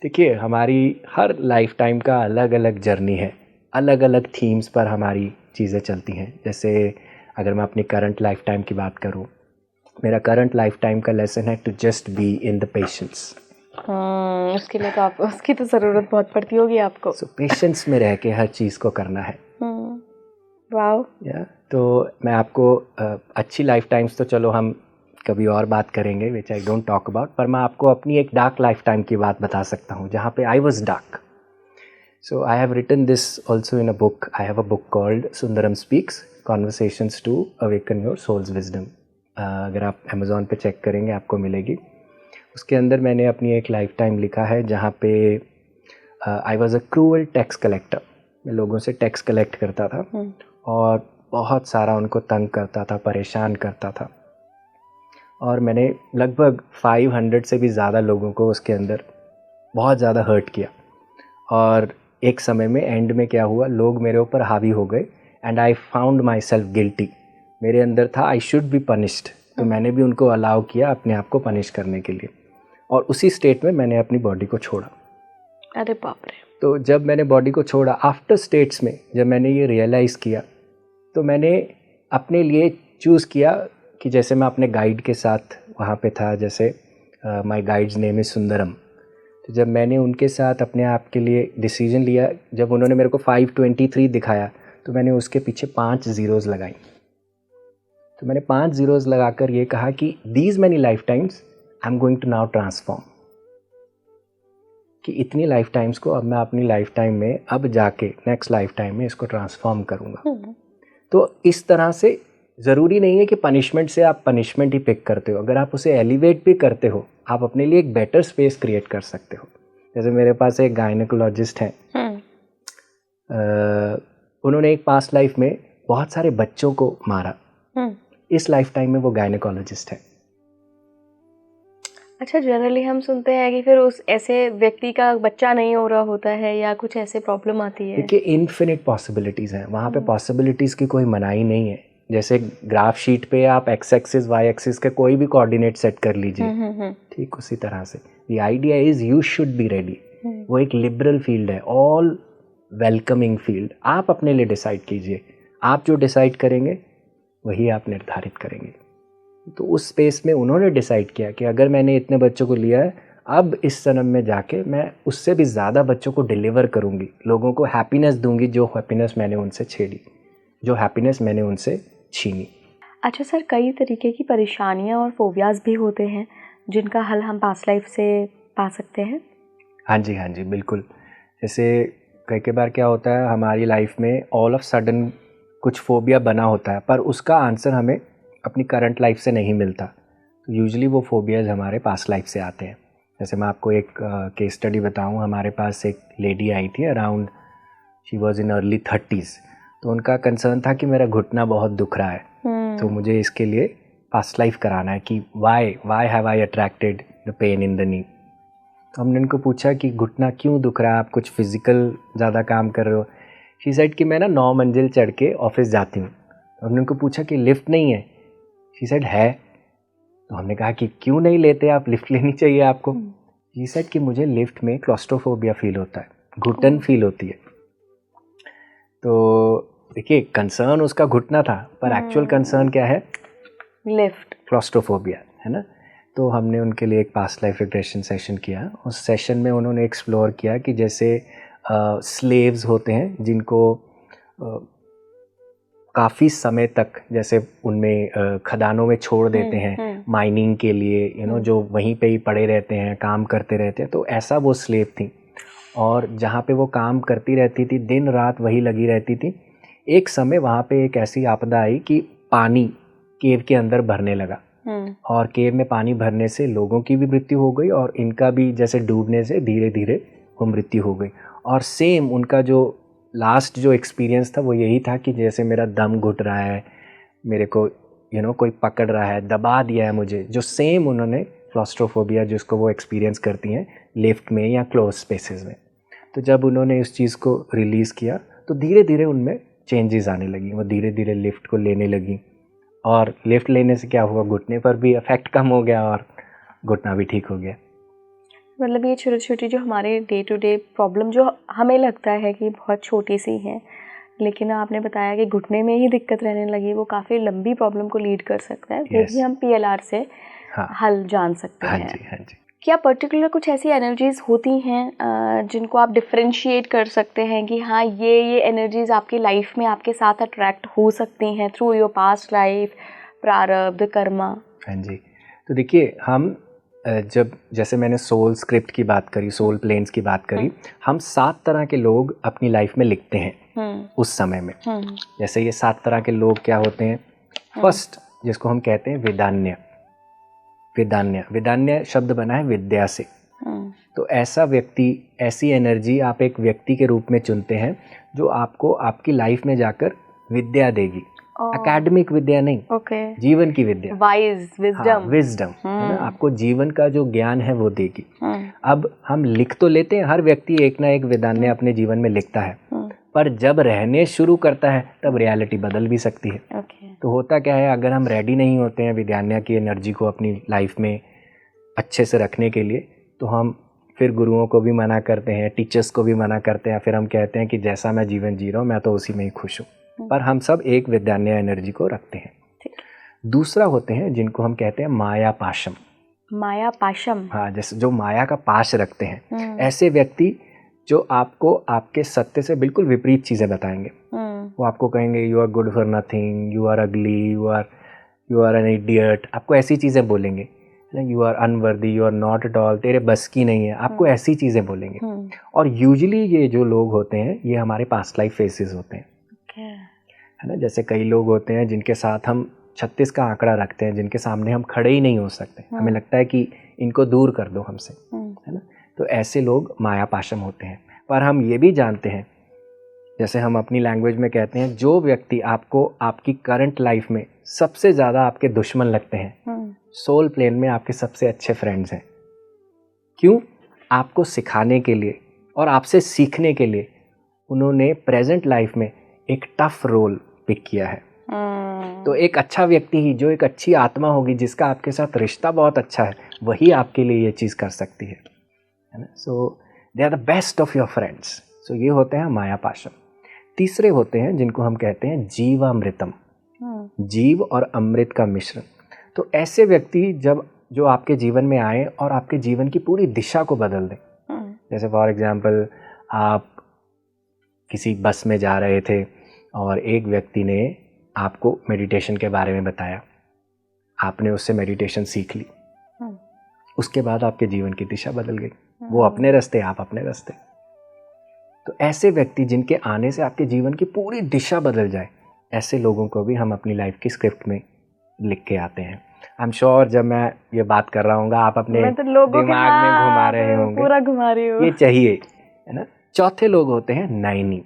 देखिए, हमारी हर लाइफ टाइम का अलग अलग जर्नी है, अलग अलग थीम्स पर हमारी चीज़ें चलती हैं। जैसे अगर मैं अपनी करंट लाइफ टाइम की बात करूं, मेरा करंट लाइफ टाइम का लेसन है to just be in the patience. उसके लिए तो आप, उसकी तो ज़रूरत बहुत पड़ती होगी आपको। सो पेशेंस में रह के हर चीज़ को करना है। वाओ। तो मैं आपको अच्छी लाइफ टाइम्स तो चलो हम कभी और बात करेंगे, विच आई डोंट टॉक अबाउट, पर मैं आपको अपनी एक डार्क लाइफ टाइम की बात बता सकता हूँ जहाँ पे I was dark. So I have written this also in a book. I have a book called Sundaram speaks, conversations to awaken your soul's wisdom. अगर आप अमेज़ॉन पे चेक करेंगे आपको मिलेगी। उसके अंदर मैंने अपनी एक लाइफ टाइम लिखा है जहाँ पे I was a cruel tax collector. मैं लोगों से टैक्स कलेक्ट करता था और बहुत सारा उनको तंग करता था, परेशान करता था। और मैंने लगभग 500 से भी ज़्यादा लोगों को उसके अंदर बहुत ज़्यादा हर्ट किया। और एक समय में एंड में क्या हुआ, लोग मेरे ऊपर हावी हो गए and I found my self guilty. मेरे अंदर था आई शुड बी पनिश्ड, तो मैंने भी उनको अलाउ किया अपने आप को पनिश करने के लिए। और उसी स्टेट में मैंने अपनी बॉडी को छोड़ा। अरे बाप रे। तो जब मैंने बॉडी को छोड़ा, आफ्टर स्टेट्स में जब मैंने ये रियलाइज़ किया, तो मैंने अपने लिए चूज़ किया कि जैसे मैं अपने गाइड के साथ वहाँ पे था, जैसे my guides name is Sundaram. तो जब मैंने उनके साथ अपने आप के लिए डिसीजन लिया, जब उन्होंने मेरे को 523 दिखाया, तो मैंने उसके पीछे 5 ज़ीरोज़ लगाई। तो मैंने 5 ज़ीरोज़ लगाकर ये कहा कि these many life times I am going to now transform, कि इतनी लाइफ टाइम्स को अब मैं अपनी लाइफ टाइम में अब जाके नेक्स्ट लाइफ टाइम में इसको ट्रांसफॉर्म करूँगा। तो इस तरह से ज़रूरी नहीं है कि पनिशमेंट से आप पनिशमेंट ही पिक करते हो, अगर आप उसे एलिवेट भी करते हो, आप अपने लिए एक बेटर स्पेस क्रिएट कर सकते हो। जैसे मेरे पास एक गायनेकोलॉजिस्ट हैं, उन्होंने एक पास्ट लाइफ में बहुत सारे बच्चों को मारा, इस लाइफ टाइम में वो गायनेकोलॉजिस्ट है। अच्छा, जनरली हम सुनते हैं कि फिर उस ऐसे व्यक्ति का बच्चा नहीं हो रहा होता है या कुछ ऐसे प्रॉब्लम आती है। देखिए, इन्फिनिट पॉसिबिलिटीज़ हैं वहाँ पे, पॉसिबिलिटीज़ की कोई मनाही नहीं है। जैसे ग्राफ शीट पे आप एक्स एक्सिस वाई एक्सिस के कोई भी कोऑर्डिनेट सेट कर लीजिए, ठीक उसी तरह से the idea is you should be ready. वो एक लिबरल फील्ड है, ऑल वेलकमिंग फील्ड। आप अपने लिए डिसाइड कीजिए, आप जो डिसाइड करेंगे वही आप निर्धारित करेंगे। तो उस स्पेस में उन्होंने डिसाइड किया कि अगर मैंने इतने बच्चों को लिया है, अब इस जन्म में जाके मैं उससे भी ज़्यादा बच्चों को डिलीवर करूँगी, लोगों को हैप्पीनेस दूंगी, जो हैप्पीनेस मैंने उनसे छेड़ी, जो हैप्पीनेस मैंने उनसे छीनी। अच्छा सर, कई तरीके की परेशानियाँ और फोबियाज़ भी होते हैं जिनका हल हम पास्ट लाइफ से पा सकते हैं। हाँ जी बिल्कुल। जैसे कई बार क्या होता है, हमारी लाइफ में ऑल ऑफ सडन कुछ फोबिया बना होता है, पर उसका आंसर हमें अपनी करंट लाइफ से नहीं मिलता। तो यूजुअली वो फोबियाज़ हमारे पास्ट लाइफ से आते हैं। जैसे मैं आपको एक केस स्टडी बताऊं, हमारे पास एक लेडी आई थी, around she was in early 30s। तो उनका कंसर्न था कि मेरा घुटना बहुत दुख रहा है, तो मुझे इसके लिए पास्ट लाइफ कराना है कि why have I attracted the pain in the knee. तो हमने उनको पूछा कि घुटना क्यों दुख रहा है, आप कुछ फिजिकल ज़्यादा काम कर रहे हो। शी सेड कि मैं ना 9 मंजिल चढ़ के ऑफिस जाती हूँ। तो हमने उनको पूछा कि लिफ्ट नहीं है। शी सेड है। तो हमने कहा कि क्यों नहीं लेते आप, लिफ्ट लेनी चाहिए आपको। शी सेड कि मुझे लिफ्ट में क्लॉस्ट्रोफोबिया फील होता है, घुटन फील होती है। तो देखिए कंसर्न उसका घुटना था, पर एक्चुअल कंसर्न क्या है, लिफ्ट, क्लॉस्ट्रोफोबिया, है ना। तो हमने उनके लिए एक पास्ट लाइफ रिग्रेशन सेशन किया। उस सेशन में उन्होंने एक्सप्लोर किया कि जैसे स्लेव्स होते हैं जिनको काफ़ी समय तक जैसे उनमें खदानों में छोड़ देते हैं माइनिंग के लिए, जो वहीं पे ही पड़े रहते हैं, काम करते रहते हैं। तो ऐसा वो स्लेव थी, और जहाँ पे वो काम करती रहती थी, दिन रात वही लगी रहती थी। एक समय वहाँ पे एक ऐसी आपदा आई कि पानी केव के अंदर भरने लगा, और केव में पानी भरने से लोगों की भी मृत्यु हो गई, और इनका भी जैसे डूबने से धीरे धीरे वो मृत्यु हो गई। और सेम उनका जो लास्ट जो एक्सपीरियंस था वो यही था कि जैसे मेरा दम घुट रहा है, मेरे को कोई पकड़ रहा है, दबा दिया है मुझे। जो सेम उन्होंने क्लॉस्ट्रोफोबिया जिसको वो एक्सपीरियंस करती हैं लिफ्ट में या क्लोज स्पेसेस में। तो जब उन्होंने इस चीज़ को रिलीज़ किया तो धीरे धीरे उनमें चेंजेस आने लगी। वो धीरे धीरे लिफ्ट को लेने लगी, और लिफ्ट लेने से क्या हुआ, घुटने पर भी इफेक्ट कम हो गया और घुटना भी ठीक हो गया। मतलब ये छोटी छोटी जो हमारे डे टू डे प्रॉब्लम जो हमें लगता है कि बहुत छोटी सी हैं, लेकिन आपने बताया कि घुटने में ही दिक्कत रहने लगी, वो काफ़ी लंबी प्रॉब्लम को लीड कर सकता है। वो भी हम PLR से हल जान सकते हैं। हाँ जी। क्या पर्टिकुलर कुछ ऐसी एनर्जीज होती हैं जिनको आप डिफरेंशिएट कर सकते हैं कि हाँ ये एनर्जीज आपकी लाइफ में आपके साथ अट्रैक्ट हो सकती हैं थ्रू योर पास्ट लाइफ, प्रारब्ध, कर्मा? हाँ जी। तो देखिए हम जब जैसे मैंने सोल स्क्रिप्ट की बात करी, सोल प्लेन्स की बात करी, हम 7 तरह के लोग अपनी लाइफ में लिखते हैं उस समय में। जैसे ये 7 तरह के लोग क्या होते हैं, फर्स्ट जिसको हम कहते हैं वेदान्य। वेदान्य शब्द बना है विद्या से। तो ऐसा व्यक्ति, ऐसी एनर्जी आप एक व्यक्ति के रूप में चुनते हैं जो आपको आपकी लाइफ में जाकर विद्या देगी। एकेडमिक विद्या नहीं, जीवन की विद्या, वाइज, विजडम, है ना। आपको जीवन का जो ज्ञान है वो देगी। अब हम लिख तो लेते हैं, हर व्यक्ति एक ना एक वेदान्य अपने जीवन में लिखता है, पर जब रहने शुरू करता है तब रियलिटी बदल भी सकती है। तो होता क्या है, अगर हम रेडी नहीं होते हैं विद्यान्या की एनर्जी को अपनी लाइफ में अच्छे से रखने के लिए, तो हम फिर गुरुओं को भी मना करते हैं, टीचर्स को भी मना करते हैं, फिर हम कहते हैं कि जैसा मैं जीवन जी रहा हूँ मैं तो उसी में ही खुश हूँ। पर हम सब एक विद्यान्या एनर्जी को रखते हैं। दूसरा होते हैं जिनको हम कहते हैं माया पाशम। माया पाशम, हाँ, जैसे जो माया का पाश रखते हैं, ऐसे व्यक्ति जो आपको आपके सत्य से बिल्कुल विपरीत चीज़ें बताएंगे। वो आपको कहेंगे you are good for nothing, you are ugly, you are an idiot. आपको ऐसी चीज़ें बोलेंगे, you are unworthy, you are not at all, तेरे बस की नहीं है, आपको ऐसी चीज़ें बोलेंगे। और यूजुअली ये जो लोग होते हैं ये हमारे पास्ट लाइफ फेसेस होते हैं, है ना। जैसे कई लोग होते हैं जिनके साथ हम 36 का आंकड़ा रखते हैं, जिनके सामने हम खड़े ही नहीं हो सकते, हमें लगता है कि इनको दूर कर दो हमसे, है ना। तो ऐसे लोग माया पाशम होते हैं। पर हम ये भी जानते हैं, जैसे हम अपनी लैंग्वेज में कहते हैं, जो व्यक्ति आपको आपकी करंट लाइफ में सबसे ज़्यादा आपके दुश्मन लगते हैं, सोल प्लेन में आपके सबसे अच्छे फ्रेंड्स हैं। क्यों? आपको सिखाने के लिए और आपसे सीखने के लिए उन्होंने प्रेजेंट लाइफ में एक टफ रोल पिक किया है। तो एक अच्छा व्यक्ति ही, जो एक अच्छी आत्मा होगी, जिसका आपके साथ रिश्ता बहुत अच्छा है, वही आपके लिए ये चीज़ कर सकती है ना। So they are the best of your friends. So ये होते हैं माया पाशम। तीसरे होते हैं जिनको हम कहते हैं जीवामृतम, जीव और अमृत का मिश्रण। तो ऐसे व्यक्ति जो आपके जीवन में आए और आपके जीवन की पूरी दिशा को बदल दें। जैसे फॉर एग्जाम्पल, आप किसी बस में जा रहे थे और एक व्यक्ति ने आपको मेडिटेशन के बारे में बताया, आपने उससे मेडिटेशन सीख ली, उसके बाद आपके जीवन की दिशा बदल गई। वो अपने रास्ते, आप अपने रास्ते। तो ऐसे व्यक्ति जिनके आने से आपके जीवन की पूरी दिशा बदल जाए, ऐसे लोगों को भी हम अपनी लाइफ की स्क्रिप्ट में लिख के आते हैं। आई एम श्योर जब मैं ये बात कर रहा हूँ आप अपने दिमाग में घुमा रहे होंगे, पूरा घुमा रही हूँ, ये चाहिए, है ना। चौथे लोग होते हैं नयनी।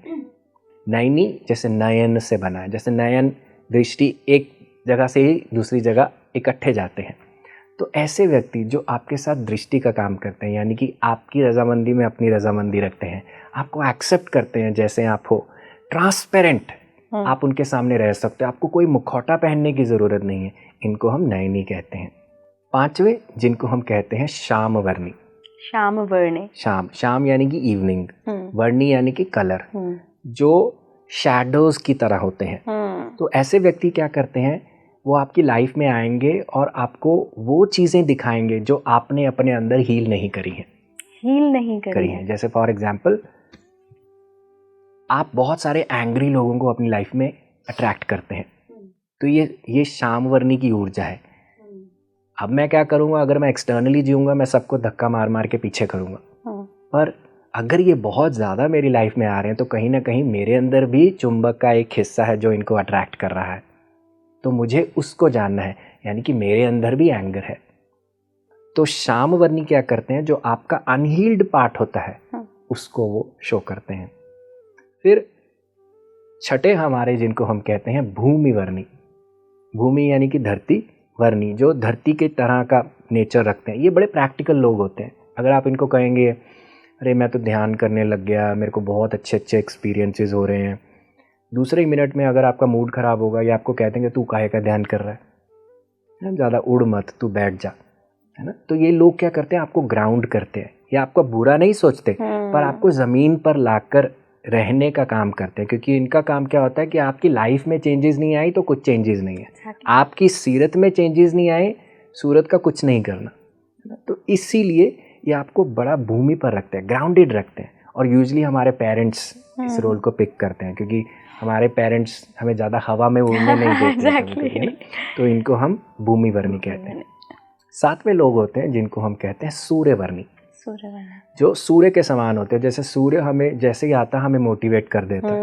नयनी जैसे नयन से बना है, जैसे नयन दृष्टि एक जगह से ही दूसरी जगह इकट्ठे जाते हैं। तो ऐसे व्यक्ति जो आपके साथ दृष्टि का काम करते हैं, यानी कि आपकी रजामंदी में अपनी रजामंदी रखते हैं, आपको एक्सेप्ट करते हैं जैसे आप हो, ट्रांसपेरेंट, आप उनके सामने रह सकते हो, आपको कोई मुखौटा पहनने की ज़रूरत नहीं है, इनको हम नयनी कहते हैं। पांचवे जिनको हम कहते हैं शाम वर्णी। शाम वर्णी, शाम यानी कि इवनिंग, वर्णी यानी कि कलर, जो शैडोज की तरह होते हैं। तो ऐसे व्यक्ति क्या करते हैं, वो आपकी लाइफ में आएंगे और आपको वो चीज़ें दिखाएंगे जो आपने अपने अंदर हील नहीं करी हैं। जैसे फॉर एग्जाम्पल, आप बहुत सारे एंग्री लोगों को अपनी लाइफ में अट्रैक्ट करते हैं, तो ये शाम वर्णी की ऊर्जा है। अब मैं क्या करूँगा, अगर मैं एक्सटर्नली जीऊँगा, मैं सबको धक्का मार मार के पीछे करूँगा, पर अगर ये बहुत ज़्यादा मेरी लाइफ में आ रहे हैं तो कहीं ना कहीं मेरे अंदर भी चुंबक का एक हिस्सा है जो इनको अट्रैक्ट कर रहा है, तो मुझे उसको जानना है, यानी कि मेरे अंदर भी एंगर है। तो शाम वर्णी क्या करते हैं, जो आपका अनहील्ड पार्ट होता है उसको वो शो करते हैं। फिर छठे हमारे जिनको हम कहते हैं भूमि वर्णी। भूमि यानी कि धरती, वर्णी जो धरती के तरह का नेचर रखते हैं। ये बड़े प्रैक्टिकल लोग होते हैं। अगर आप इनको कहेंगे अरे मैं तो ध्यान करने लग गया, मेरे को बहुत अच्छे अच्छे एक्सपीरियंसेस हो रहे हैं, दूसरे ही मिनट में अगर आपका मूड ख़राब होगा या आपको कह देंगे तू काहे का ध्यान कर रहा है, ज़्यादा उड़ मत, तू बैठ जा, है ना। तो ये लोग क्या करते हैं, आपको ग्राउंड करते हैं, या आपका बुरा नहीं सोचते पर आपको ज़मीन पर लाकर रहने का काम करते हैं, क्योंकि इनका काम क्या होता है कि आपकी लाइफ में चेंजेस नहीं आई तो कुछ चेंजेस नहीं है, आपकी सीरत में चेंजेस नहीं आए, सूरत का कुछ नहीं करना। तो इसीलिए ये आपको बड़ा भूमि पर रखते हैं, ग्राउंडेड रखते हैं। और यूजली हमारे पेरेंट्स इस रोल को पिक करते हैं, क्योंकि हमारे पेरेंट्स हमें ज़्यादा हवा में उड़ने नहीं देते, तो इनको हम भूमि वर्णी कहते हैं। सातवें लोग होते हैं जिनको हम कहते हैं सूर्य वर्णी। जो सूर्य के समान होते हैं, जैसे सूर्य हमें जैसे ही आता हमें मोटिवेट कर देता है,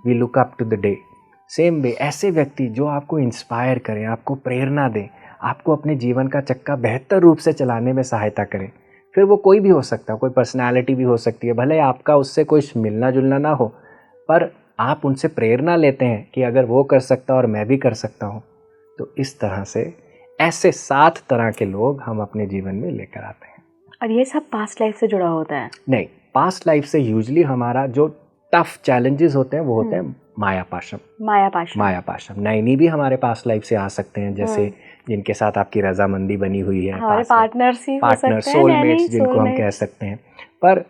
we look up to the day, same way ऐसे व्यक्ति जो आपको इंस्पायर करें, आपको प्रेरणा दें, आपको अपने जीवन का चक्का बेहतर रूप से चलाने में सहायता करें। फिर वो कोई भी हो सकता है, कोई पर्सनालिटी भी हो सकती है, भले आपका उससे कुछ मिलना जुलना ना हो, पर आप उनसे प्रेरणा लेते हैं कि अगर वो कर सकता और मैं भी कर सकता हूँ। तो इस तरह से ऐसे 7 तरह के लोग हम अपने जीवन में लेकर आते हैं। और ये सब पास्ट लाइफ से जुड़ा होता है? नहीं, पास्ट लाइफ से यूजली हमारा जो टफ चैलेंजेस होते हैं वो होते हैं मायापाशम। नैनी भी हमारे पास्ट लाइफ से आ सकते हैं, जैसे जिनके साथ आपकी रजामंदी बनी हुई है, हमारे पार्टनर, सोलमेट्स जिनको हम कह सकते हैं। पर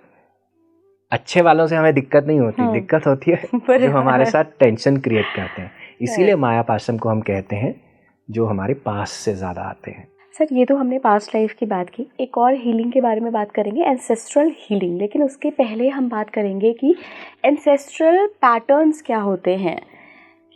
अच्छे वालों से हमें दिक्कत नहीं होती, दिक्कत होती है जो हमारे साथ टेंशन क्रिएट करते हैं। इसीलिए मायापाशम को हम कहते हैं, जो हमारे पास से ज़्यादा आते हैं। सर, ये तो हमने पास्ट लाइफ की बात की, एक और हीलिंग के बारे में बात करेंगे, एंसेस्ट्रल हीलिंग। लेकिन उसके पहले हम बात करेंगे कि एंसेस्ट्रल पैटर्न्स क्या होते हैं।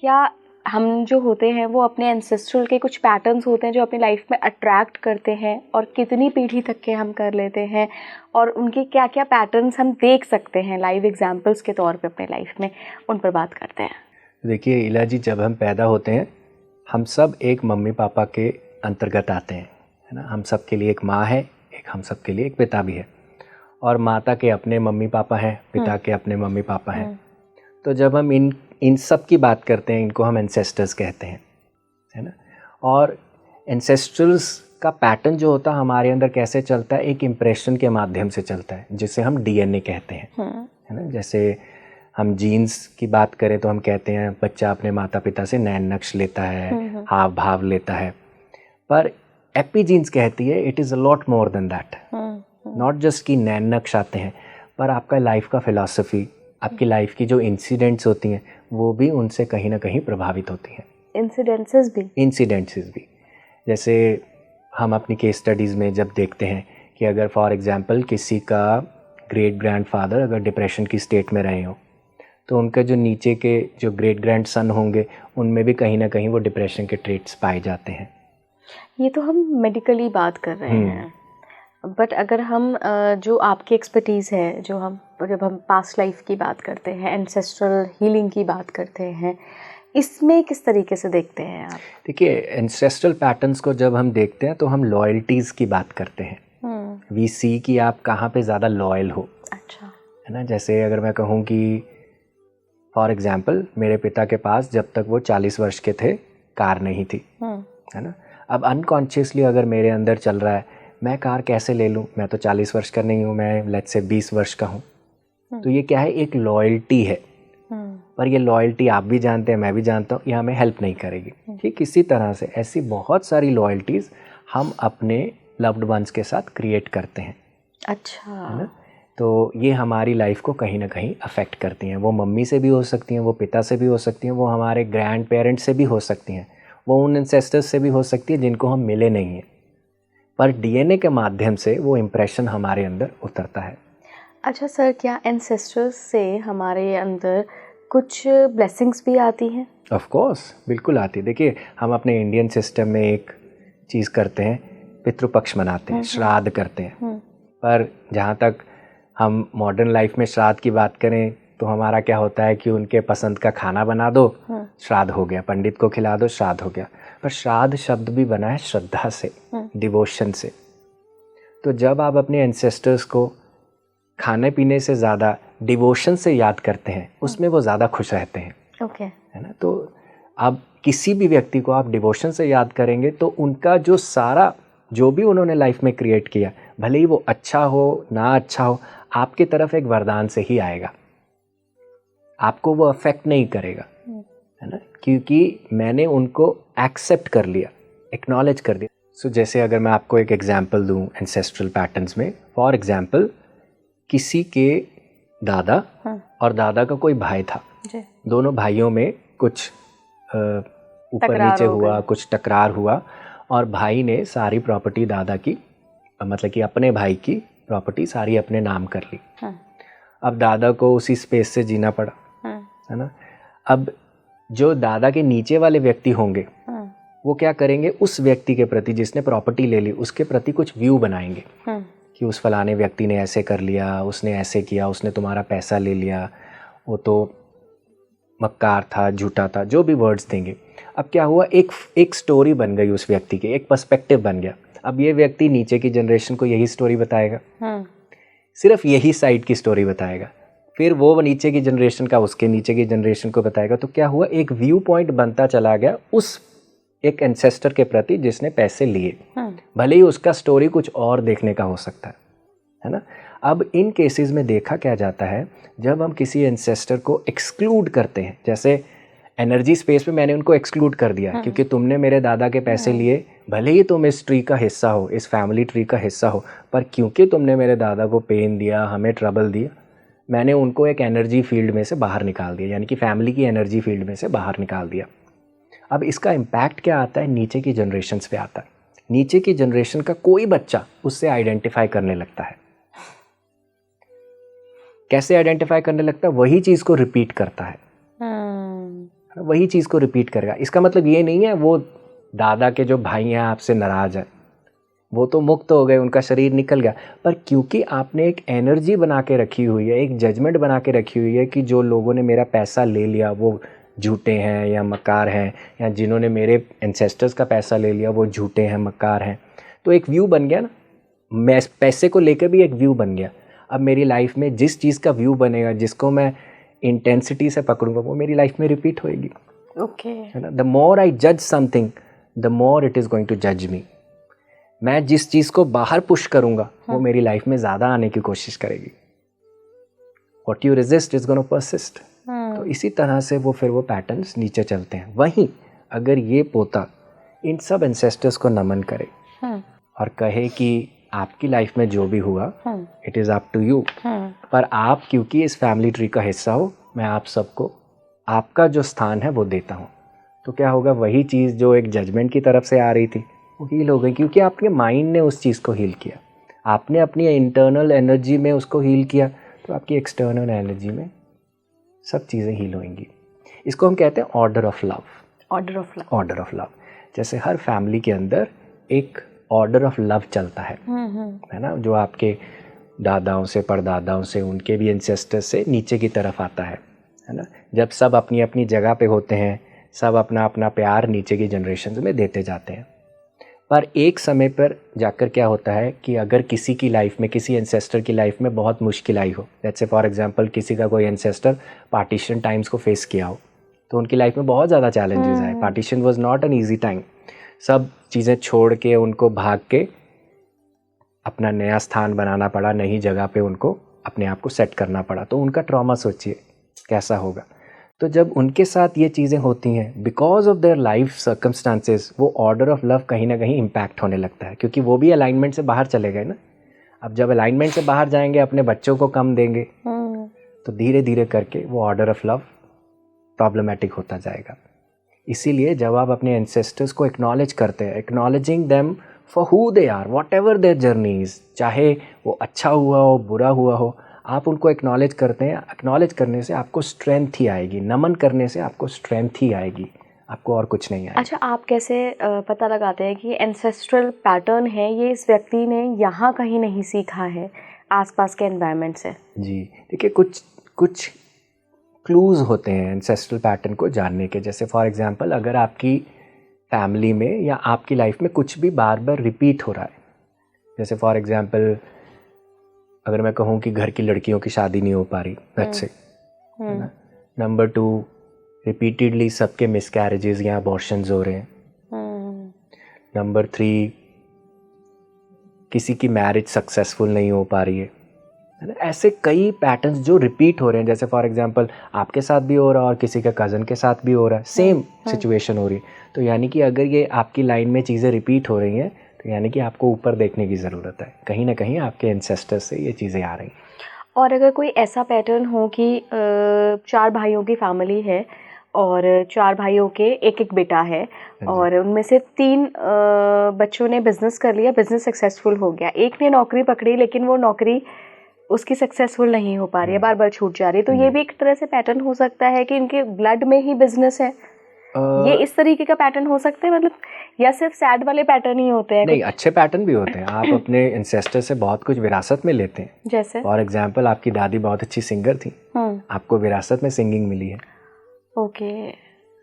क्या हम जो होते हैं वो अपने एंसेस्ट्रल के कुछ पैटर्न्स होते हैं जो अपनी लाइफ में अट्रैक्ट करते हैं, और कितनी पीढ़ी तक के हम कर लेते हैं, और उनके क्या क्या पैटर्न्स हम देख सकते हैं लाइव एग्जाम्पल्स के तौर पे अपने लाइफ में, उन पर बात करते हैं। देखिए इला जी, जब हम पैदा होते हैं हम सब एक मम्मी पापा के अंतर्गत आते हैं, है ना। हम सब के लिए एक माँ है, एक हम सब के लिए एक पिता भी है, और माता के अपने मम्मी पापा हैं, पिता के अपने मम्मी पापा हैं। तो जब हम इन सब की बात करते हैं, इनको हम एंसेस्टर्स कहते हैं, है ना। और एंसेस्टर्स का पैटर्न जो होता है हमारे अंदर कैसे चलता है, एक इम्प्रेशन के माध्यम से चलता है, जिसे हम डीएनए कहते हैं, है ना। जैसे हम जीन्स की बात करें तो हम कहते हैं बच्चा अपने माता पिता से नैन नक्श लेता है, हाव भाव लेता है, पर एपीजीन्स कहती है it is a lot more than that. Not just कि नैन नक्श आते हैं, पर आपका लाइफ का फिलॉसफी, आपकी लाइफ की जो इंसिडेंट्स होती हैं वो भी उनसे कहीं ना कहीं प्रभावित होती हैं। इंसिडेंसेस भी जैसे हम अपनी केस स्टडीज़ में जब देखते हैं कि अगर फॉर एग्जांपल किसी का ग्रेट ग्रैंडफादर अगर डिप्रेशन की स्टेट में रहे हो, तो उनके जो नीचे के जो ग्रेट ग्रैंड सन होंगे उनमें भी कहीं ना कहीं वो डिप्रेशन के ट्रेट्स पाए जाते हैं। ये तो हम मेडिकली बात कर रहे हैं, बट अगर हम जो आपकी एक्सपर्टीज़ है, जब हम पास्ट लाइफ की बात करते हैं, एंसेस्ट्रल हीलिंग की बात करते हैं, इसमें किस तरीके से देखते हैं आप? देखिए, एंसेस्ट्रल पैटर्न्स को जब हम देखते हैं तो हम लॉयल्टीज़ की बात करते हैं। वी सी कि आप कहाँ पे ज़्यादा लॉयल हो। अच्छा, है ना। जैसे अगर मैं कहूँ कि फॉर एग्जांपल मेरे पिता के पास जब तक वो 40 वर्ष के थे कार नहीं थी, है ना। अब अनकॉन्शियसली अगर मेरे अंदर चल रहा है मैं कार कैसे ले लूँ, मैं तो 40 वर्ष का नहीं हूँ, मैं लेट्स से 20 वर्ष का हूँ, तो ये क्या है, एक लॉयल्टी है। पर ये लॉयल्टी आप भी जानते हैं, मैं भी जानता हूँ, ये हमें हेल्प नहीं करेगी। ठीक इसी तरह से ऐसी बहुत सारी लॉयल्टीज़ हम अपने लव्ड वंस के साथ क्रिएट करते हैं। अच्छा, है ना। तो ये हमारी लाइफ को कहीं ना कहीं अफेक्ट करती हैं। वो मम्मी से भी हो सकती हैं, वो पिता से भी हो सकती हैं, वो हमारे ग्रैंड पेरेंट्स से भी हो सकती हैं, वो उन एंसेस्टर्स से भी हो सकती है जिनको हम मिले नहीं हैं, पर डीएनए के माध्यम से वो इम्प्रेशन हमारे अंदर उतरता है। अच्छा सर, क्या एंसेस्टर्स से हमारे अंदर कुछ ब्लेसिंग्स भी आती हैं? ऑफ कोर्स, बिल्कुल आती है। देखिए, हम अपने इंडियन सिस्टम में एक चीज़ करते हैं, पितृपक्ष मनाते हैं, श्राद्ध करते हैं। पर जहाँ तक हम मॉडर्न लाइफ में श्राद्ध की बात करें तो हमारा क्या होता है कि उनके पसंद का खाना बना दो, श्राद्ध हो गया, पंडित को खिला दो, श्राद्ध हो गया। पर श्राद्ध शब्द भी बना है श्रद्धा से, डिवोशन से। तो जब आप अपने एंसेस्टर्स को खाने पीने से ज़्यादा डिवोशन से याद करते हैं, उसमें वो ज़्यादा खुश रहते हैं। ओके, है ना। तो आप किसी भी व्यक्ति को आप डिवोशन से याद करेंगे तो उनका जो सारा जो भी उन्होंने लाइफ में क्रिएट किया, भले ही वो अच्छा हो ना अच्छा हो, आपकी तरफ एक वरदान से ही आएगा, आपको वो अफेक्ट नहीं करेगा। है ना, क्योंकि मैंने उनको एक्सेप्ट कर लिया, एक्नॉलेज कर दिया। सो जैसे अगर मैं आपको एक एग्जांपल दूं एंसेस्ट्रल पैटर्न्स में, फॉर एग्जांपल किसी के दादा और दादा का कोई भाई था, दोनों भाइयों में कुछ ऊपर नीचे हुआ, कुछ टकरार हुआ, और भाई ने सारी प्रॉपर्टी दादा की, मतलब कि अपने भाई की प्रॉपर्टी सारी अपने नाम कर ली। अब दादा को उसी स्पेस से जीना पड़ा, है ना। अब जो दादा के नीचे वाले व्यक्ति होंगे वो क्या करेंगे, उस व्यक्ति के प्रति जिसने प्रॉपर्टी ले ली उसके प्रति कुछ व्यू बनाएंगे कि उस फलाने व्यक्ति ने ऐसे कर लिया, उसने ऐसे किया, उसने तुम्हारा पैसा ले लिया, वो तो मक्कार था, झूठा था, जो भी वर्ड्स देंगे। अब क्या हुआ, एक स्टोरी बन गई उस व्यक्ति की, एक पर्सपेक्टिव बन गया। अब ये व्यक्ति नीचे की जनरेशन को यही स्टोरी बताएगा, सिर्फ यही साइड की स्टोरी बताएगा, फिर वो नीचे की जनरेशन का उसके नीचे की जनरेशन को बताएगा। तो क्या हुआ, एक व्यू पॉइंट बनता चला गया उस एक एंसेस्टर के प्रति जिसने पैसे लिए, भले ही उसका स्टोरी कुछ और देखने का हो सकता है ना। अब इन केसेस में देखा क्या जाता है, जब हम किसी एंसेस्टर को एक्सक्लूड करते हैं, जैसे एनर्जी स्पेस में मैंने उनको एक्सक्लूड कर दिया क्योंकि तुमने मेरे दादा के पैसे लिए, भले ही तुम इस ट्री का हिस्सा हो, इस फैमिली ट्री का हिस्सा हो, पर क्योंकि तुमने मेरे दादा को पेन दिया, हमें ट्रबल दिया, मैंने उनको एक एनर्जी फील्ड में से बाहर निकाल दिया, यानी कि फैमिली की एनर्जी फील्ड में से बाहर निकाल दिया। अब इसका इम्पैक्ट क्या आता है, नीचे की जनरेशन्स पे आता है। नीचे की जनरेशन का कोई बच्चा उससे आइडेंटिफाई करने लगता है। कैसे आइडेंटिफाई करने लगता है, वही चीज़ को रिपीट करता है, वही चीज़ को रिपीट करेगा। इसका मतलब ये नहीं है वो दादा के जो भाई हैं आपसे नाराज़ है, वो तो मुक्त हो गए, उनका शरीर निकल गया, पर क्योंकि आपने एक एनर्जी बना के रखी हुई है, एक जजमेंट बना के रखी हुई है कि जो लोगों ने मेरा पैसा ले लिया वो झूठे हैं या मक्कार हैं, या जिन्होंने मेरे एंसेस्टर्स का पैसा ले लिया वो झूठे हैं, मक्कार हैं, तो एक व्यू बन गया ना। मैं पैसे को लेकर भी एक व्यू बन गया। अब मेरी लाइफ में जिस चीज़ का व्यू बनेगा, जिसको मैं इंटेंसिटी से पकड़ूंगा, वो मेरी लाइफ में रिपीट होएगी। ओके, है ना। द मोर आई जज something the more it is going to जज मी। मैं जिस चीज़ को बाहर पुश करूंगा वो मेरी लाइफ में ज़्यादा आने की कोशिश करेगी। What you resist is gonna persist. तो इसी तरह से वो फिर वो पैटर्न्स नीचे चलते हैं। वहीं अगर ये पोता इन सब एंसेस्टर्स को नमन करे और कहे कि आपकी लाइफ में जो भी हुआ it is up to you, पर आप क्योंकि इस फैमिली ट्री का हिस्सा हो, मैं आप सबको आपका जो स्थान है वो देता हूँ, तो क्या होगा, वही चीज़ जो एक जजमेंट की तरफ से आ रही थी वो हील हो गई, क्योंकि आपके माइंड ने उस चीज़ को हील किया, आपने अपनी इंटरनल एनर्जी में उसको हील किया, तो आपकी एक्सटर्नल एनर्जी में सब चीज़ें हील होंगी। इसको हम कहते हैं order of love. Order of love, order of love. जैसे हर फैमिली के अंदर एक ऑर्डर ऑफ लव चलता है ना, जो आपके दादाओं से, परदादाओं से, उनके भी एंसेस्टर्स से नीचे की तरफ आता है ना। जब सब अपनी अपनी जगह पे होते हैं, सब अपना अपना प्यार नीचे की जनरेशन में देते जाते हैं, पर एक समय पर जाकर क्या होता है कि अगर किसी की लाइफ में, किसी एंसेस्टर की लाइफ में बहुत मुश्किल आई हो, जैसे फॉर एग्जांपल किसी का कोई एंसेस्टर पार्टीशन टाइम्स को फेस किया हो, तो उनकी लाइफ में बहुत ज़्यादा चैलेंजेस आए। Partition was not an easy time. सब चीज़ें छोड़ के उनको भाग के अपना नया स्थान बनाना पड़ा, नई जगह पे उनको अपने आप को सेट करना पड़ा। तो उनका ट्रॉमा सोचिए कैसा होगा। तो जब उनके साथ ये चीज़ें होती हैं, because of their life circumstances, वो ऑर्डर ऑफ लव कहीं ना कहीं इम्पैक्ट होने लगता है, क्योंकि वो भी अलाइनमेंट से बाहर चले गए ना। अब जब अलाइनमेंट से बाहर जाएंगे, अपने बच्चों को कम देंगे, तो धीरे धीरे करके वो ऑर्डर ऑफ लव प्रॉब्लमेटिक होता जाएगा। इसीलिए जब आप अपने एंसेस्टर्स को एक्नॉलेज करते हैं, acknowledging them for who they are, whatever their journeys, चाहे वो अच्छा हुआ हो, बुरा हुआ हो, आप उनको एक्नॉलेज करते हैं। एक्नॉलेज करने से आपको स्ट्रेंथ ही आएगी, नमन करने से आपको स्ट्रेंथ ही आएगी, आपको और कुछ नहीं आएगा। अच्छा, आप कैसे पता लगाते हैं कि एंसेस्ट्रल पैटर्न है ये इस व्यक्ति ने यहाँ कहीं नहीं सीखा है आसपास के एनवायरनमेंट से? जी देखिए, कुछ क्लूज होते हैं एंसेस्ट्रल पैटर्न को जानने के। जैसे फॉर एग्जांपल, अगर आपकी फैमिली में या आपकी लाइफ में कुछ भी बार बार रिपीट हो रहा है, जैसे फॉर एग्जांपल अगर मैं कहूँ कि घर की लड़कियों की शादी नहीं हो पा रही, दैट्स इट, है ना। नंबर 2, रिपीटेडली सबके मिसकैरेजेस या अबॉर्शंस हो रहे हैं। नंबर 3, किसी की मैरिज सक्सेसफुल नहीं हो पा रही है ना। ऐसे कई पैटर्न्स जो रिपीट हो रहे हैं, जैसे फॉर एग्जांपल आपके साथ भी हो रहा है और किसी के कज़न के साथ भी हो रहा है, सेम सिचुएशन हो रही है। तो यानी कि अगर ये आपकी लाइन में चीज़ें रिपीट हो रही हैं, तो यानी कि आपको ऊपर देखने की ज़रूरत है, कहीं ना कहीं आपके एंसेस्टर्स से ये चीज़ें आ रही हैं। और अगर कोई ऐसा पैटर्न हो कि 4 भाइयों की फैमिली है और 4 भाइयों के एक एक बेटा है, और उनमें से 3 बच्चों ने बिजनेस कर लिया, बिजनेस सक्सेसफुल हो गया, एक ने नौकरी पकड़ी लेकिन वो नौकरी उसकी सक्सेसफुल नहीं हो पा रही है, बार बार छूट जा रही है, तो ये भी एक तरह से पैटर्न हो सकता है कि इनके ब्लड में ही बिजनेस है। ये इस तरीके का पैटर्न हो सकता है, मतलब, या सिर्फ सैड वाले पैटर्न ही होते हैं? नहीं, अच्छे पैटर्न भी होते हैं। आप अपने एंसेस्टर से बहुत कुछ विरासत में लेते हैं। जैसे फॉर एग्जांपल, आपकी दादी बहुत अच्छी सिंगर थी, आपको विरासत में सिंगिंग मिली है। ओके,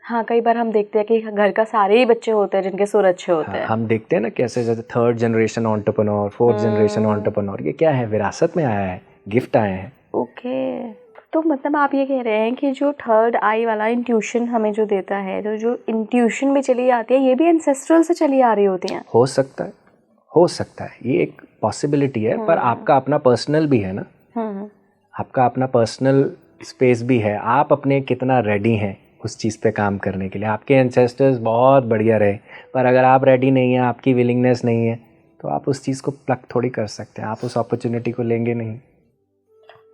हाँ, कई बार हम देखते हैं कि घर का सारे ही बच्चे होते हैं जिनके सुर अच्छे होते हैं। हम देखते हैं ना कैसे, जैसे 3rd generation entrepreneur, 4th generation entrepreneur, ये क्या है, विरासत में आया है, गिफ्ट आए हैं। ओके, तो मतलब आप ये कह रहे हैं कि जो 3rd आई वाला इंट्यूशन हमें जो देता है, तो जो इंट्यूशन भी चली आती है, ये भी एंसेस्ट्रल से चली आ रही होती हैं? हो सकता है, ये एक पॉसिबिलिटी है, पर आपका अपना पर्सनल भी है ना, आपका अपना पर्सनल स्पेस भी है। आप अपने कितना रेडी हैं उस चीज़ पे काम करने के लिए। आपके एंसेस्टर्स बहुत बढ़िया रहे, पर अगर आप रेडी नहीं हैं, आपकी विलिंगनेस नहीं है, तो आप उस चीज़ को प्लक थोड़ी कर सकते हैं, आप उस अपॉर्चुनिटी को लेंगे नहीं।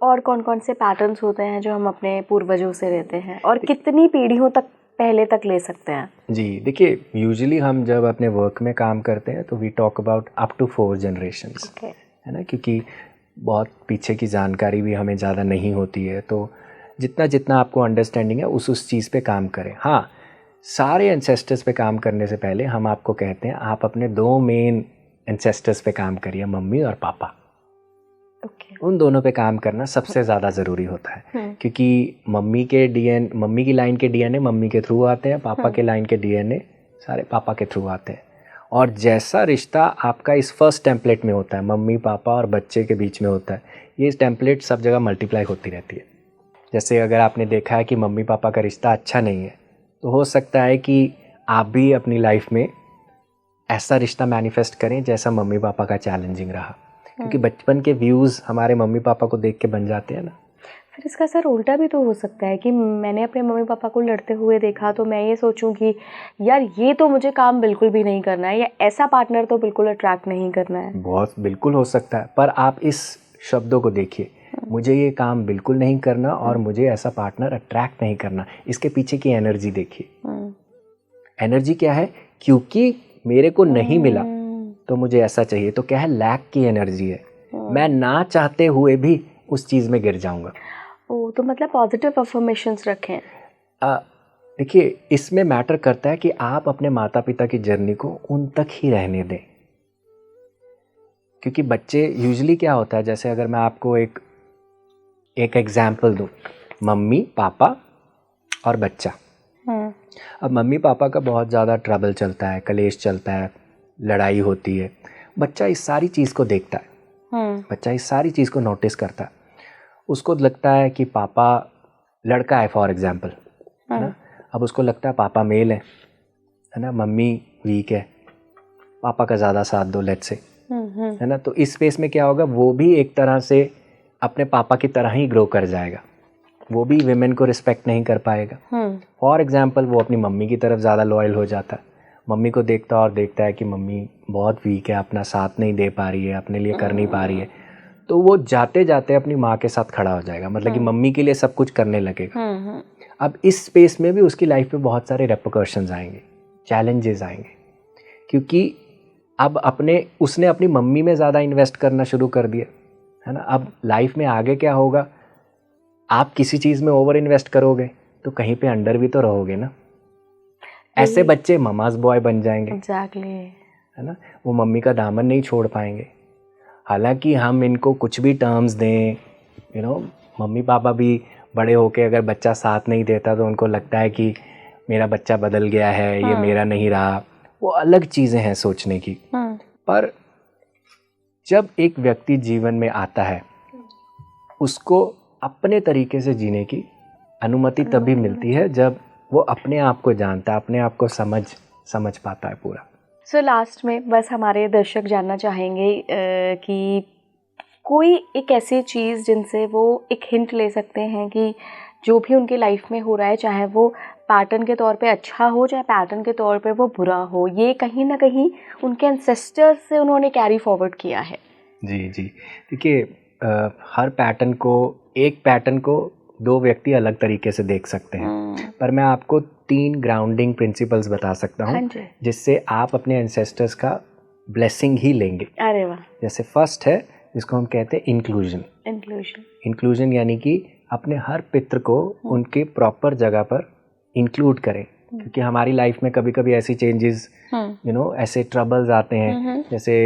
और कौन कौन से पैटर्न्स होते हैं जो हम अपने पूर्वजों से लेते हैं, और कितनी पीढ़ियों तक पहले तक ले सकते हैं? जी देखिए, यूजुअली हम जब अपने वर्क में काम करते हैं तो we talk about up to 4 generations, है ना, क्योंकि बहुत पीछे की जानकारी भी हमें ज़्यादा नहीं होती है। तो जितना जितना आपको अंडरस्टैंडिंग है उस चीज़ पे काम करें। हाँ, सारे एंसेस्टर्स पे काम करने से पहले हम आपको कहते हैं आप अपने 2 मेन एंसेस्टर्स पे काम करिए, मम्मी और पापा। उन दोनों पे काम करना सबसे ज़्यादा ज़रूरी होता है, क्योंकि मम्मी की लाइन के डीएनए मम्मी के थ्रू आते हैं, पापा के लाइन के डीएनए सारे पापा के थ्रू आते हैं। और जैसा रिश्ता आपका इस फर्स्ट टेम्पलेट में होता है, मम्मी पापा और बच्चे के बीच में होता है, ये टेम्पलेट सब जगह मल्टीप्लाई होती रहती है। जैसे अगर आपने देखा है कि मम्मी पापा का रिश्ता अच्छा नहीं है, तो हो सकता है कि आप भी अपनी लाइफ में ऐसा रिश्ता मैनिफेस्ट करें जैसा मम्मी पापा का चैलेंजिंग रहा, क्योंकि बचपन के व्यूज़ हमारे मम्मी पापा को देख के बन जाते हैं ना। फिर इसका असर उल्टा भी तो हो सकता है कि मैंने अपने मम्मी पापा को लड़ते हुए देखा, तो मैं ये सोचूं कि यार ये तो मुझे काम बिल्कुल भी नहीं करना है, या ऐसा पार्टनर तो बिल्कुल अट्रैक्ट नहीं करना है। बहुत बिल्कुल हो सकता है, पर आप इस शब्दों को देखिए, मुझे ये काम बिल्कुल नहीं करना और मुझे ऐसा पार्टनर अट्रैक्ट नहीं करना, इसके पीछे की एनर्जी देखिए। एनर्जी क्या है, क्योंकि मेरे को नहीं मिला तो मुझे ऐसा चाहिए, तो क्या है, लैक की एनर्जी है। मैं ना चाहते हुए भी उस चीज़ में गिर जाऊंगा। ओ, तो मतलब पॉजिटिव अफर्मेशंस रखें। देखिए, इसमें मैटर करता है कि आप अपने माता पिता की जर्नी को उन तक ही रहने दें, क्योंकि बच्चे यूजुअली क्या होता है, जैसे अगर मैं आपको एक एग्जाम्पल दूं, मम्मी पापा और बच्चा। अब मम्मी पापा का बहुत ज़्यादा ट्रबल चलता है, कलेश चलता है, लड़ाई होती है, बच्चा इस सारी चीज़ को देखता है, बच्चा इस सारी चीज़ को नोटिस करता है। उसको लगता है कि पापा लड़का है फॉर एग्जाम्पल, है ना, अब उसको लगता है पापा मेल है, है ना, मम्मी वीक है, पापा का ज़्यादा साथ दो, लेट्स से, है ना, तो इस स्पेस में क्या होगा, वो भी एक तरह से अपने पापा की तरह ही ग्रो कर जाएगा, वो भी विमेन को रिस्पेक्ट नहीं कर पाएगा। फॉर एग्जाम्पल वो अपनी मम्मी की तरफ ज़्यादा लॉयल हो जाता है, मम्मी को देखता और देखता है कि मम्मी बहुत वीक है, अपना साथ नहीं दे पा रही है, अपने लिए कर नहीं पा रही है, तो वो जाते जाते अपनी माँ के साथ खड़ा हो जाएगा, मतलब कि मम्मी के लिए सब कुछ करने लगेगा। अब इस स्पेस में भी उसकी लाइफ में बहुत सारे रेपरकशंस आएंगे, चैलेंजेस आएंगे, क्योंकि अब उसने अपनी मम्मी में ज़्यादा इन्वेस्ट करना शुरू कर दिया, है ना। अब लाइफ में आगे क्या होगा, आप किसी चीज़ में ओवर इन्वेस्ट करोगे तो कहीं पे अंडर भी तो रहोगे ना। ऐसे बच्चे ममाज बॉय बन जाएंगे, एग्जैक्टली, है ना, वो मम्मी का दामन नहीं छोड़ पाएंगे। हालांकि हम इनको कुछ भी टर्म्स दें, यू नो, मम्मी पापा भी बड़े होके अगर बच्चा साथ नहीं देता तो उनको लगता है कि मेरा बच्चा बदल गया है, ये मेरा नहीं रहा, वो अलग चीज़ें हैं सोचने की। पर जब एक व्यक्ति जीवन में आता है, उसको अपने तरीके से जीने की अनुमति तभी मिलती है जब वो अपने आप को जानता है, अपने आप को समझ पाता है पूरा। सो लास्ट में बस हमारे दर्शक जानना चाहेंगे कि कोई एक ऐसी चीज़ जिनसे वो एक हिंट ले सकते हैं कि जो भी उनकी लाइफ में हो रहा है, चाहे वो पैटर्न के तौर पे अच्छा हो, चाहे पैटर्न के तौर पे वो बुरा हो, ये कहीं ना कहीं उनके एंसेस्टर्स से उन्होंने कैरी फॉरवर्ड किया है। जी जी, देखिए हर पैटर्न को, एक पैटर्न को दो व्यक्ति अलग तरीके से देख सकते हैं, पर मैं आपको 3 ग्राउंडिंग प्रिंसिपल्स बता सकता हूँ जिससे आप अपने एंसेस्टर्स का ब्लेसिंग ही लेंगे। अरे वाह। जैसे फर्स्ट है, जिसको हम कहते हैं इंक्लूजन, यानी कि अपने हर पितृ को उनके प्रॉपर जगह पर इंक्लूड करें, क्योंकि हमारी लाइफ में कभी कभी ऐसी चेंजेस, यू नो, ऐसे ट्रबल्स आते हैं, जैसे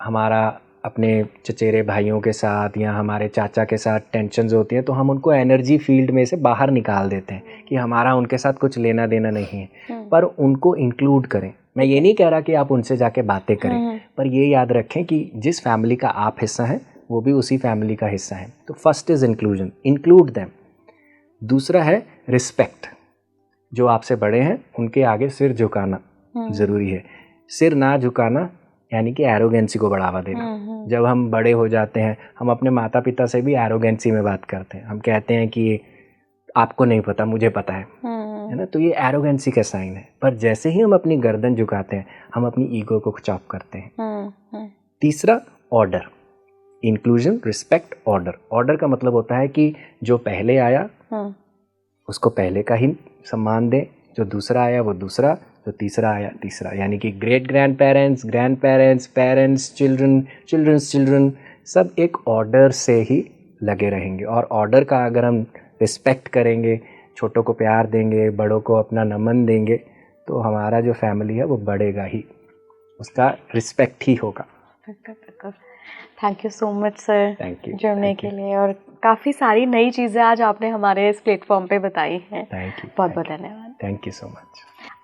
हमारा अपने चचेरे भाइयों के साथ या हमारे चाचा के साथ टेंशन्स होती हैं, तो हम उनको एनर्जी फील्ड में से बाहर निकाल देते हैं कि हमारा उनके साथ कुछ लेना देना नहीं है, पर उनको इंक्लूड करें। मैं ये नहीं कह रहा कि आप उनसे जाके बातें करें, पर ये याद रखें कि जिस फैमिली का आप हिस्सा हैं वो भी उसी फैमिली का हिस्सा है। तो first is inclusion, include them. दूसरा है रिस्पेक्ट, जो आपसे बड़े हैं उनके आगे सिर झुकाना ज़रूरी है। सिर ना झुकाना यानी कि एरोगेंसी को बढ़ावा देना। जब हम बड़े हो जाते हैं, हम अपने माता पिता से भी एरोगेंसी में बात करते हैं, हम कहते हैं कि आपको नहीं पता, मुझे पता है ना, तो ये एरोगेंसी का साइन है। पर जैसे ही हम अपनी गर्दन झुकाते हैं, हम अपनी ईगो को चॉप करते हैं। तीसरा order, inclusion, respect, order. Order का मतलब होता है कि जो पहले आया उसको पहले का ही सम्मान दें, जो दूसरा आया वो दूसरा, जो तीसरा आया तीसरा, यानी कि great grand parents, parents, childrens children, सब एक ऑर्डर से ही लगे रहेंगे। और ऑर्डर का अगर हम रिस्पेक्ट करेंगे, छोटों को प्यार देंगे, बड़ों को अपना नमन देंगे, तो हमारा जो फैमिली है वो बढ़ेगा ही, उसका रिस्पेक्ट ही होगा। Thank you so much sir जुड़ने के लिए, और काफ़ी सारी नई चीज़ें आज आपने हमारे इस प्लेटफॉर्म पे बताई हैं। बहुत बहुत धन्यवाद। Thank you so much.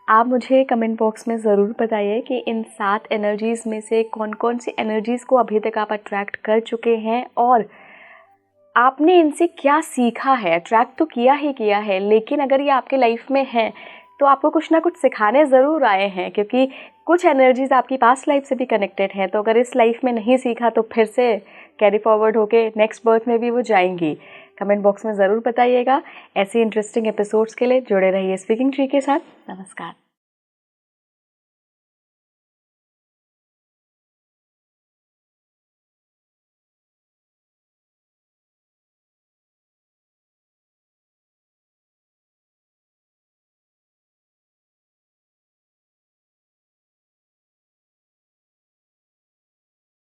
आप मुझे कमेंट बॉक्स में ज़रूर बताइए कि इन 7 एनर्जीज़ में से कौन कौन सी एनर्जीज़ को अभी तक आप अट्रैक्ट कर चुके हैं और आपने इनसे क्या सीखा है। अट्रैक्ट तो किया ही किया है, लेकिन अगर ये आपके लाइफ में है तो आपको कुछ ना कुछ सिखाने ज़रूर आए हैं, क्योंकि कुछ एनर्जीज़ आपकी पास्ट लाइफ से भी कनेक्टेड हैं। तो अगर इस लाइफ में नहीं सीखा तो फिर से कैरी फॉरवर्ड होके नेक्स्ट बर्थ में भी वो जाएंगी। कमेंट बॉक्स में ज़रूर बताइएगा। ऐसे इंटरेस्टिंग एपिसोड्स के लिए जुड़े रहिए स्पीकिंग ट्री के साथ। नमस्कार।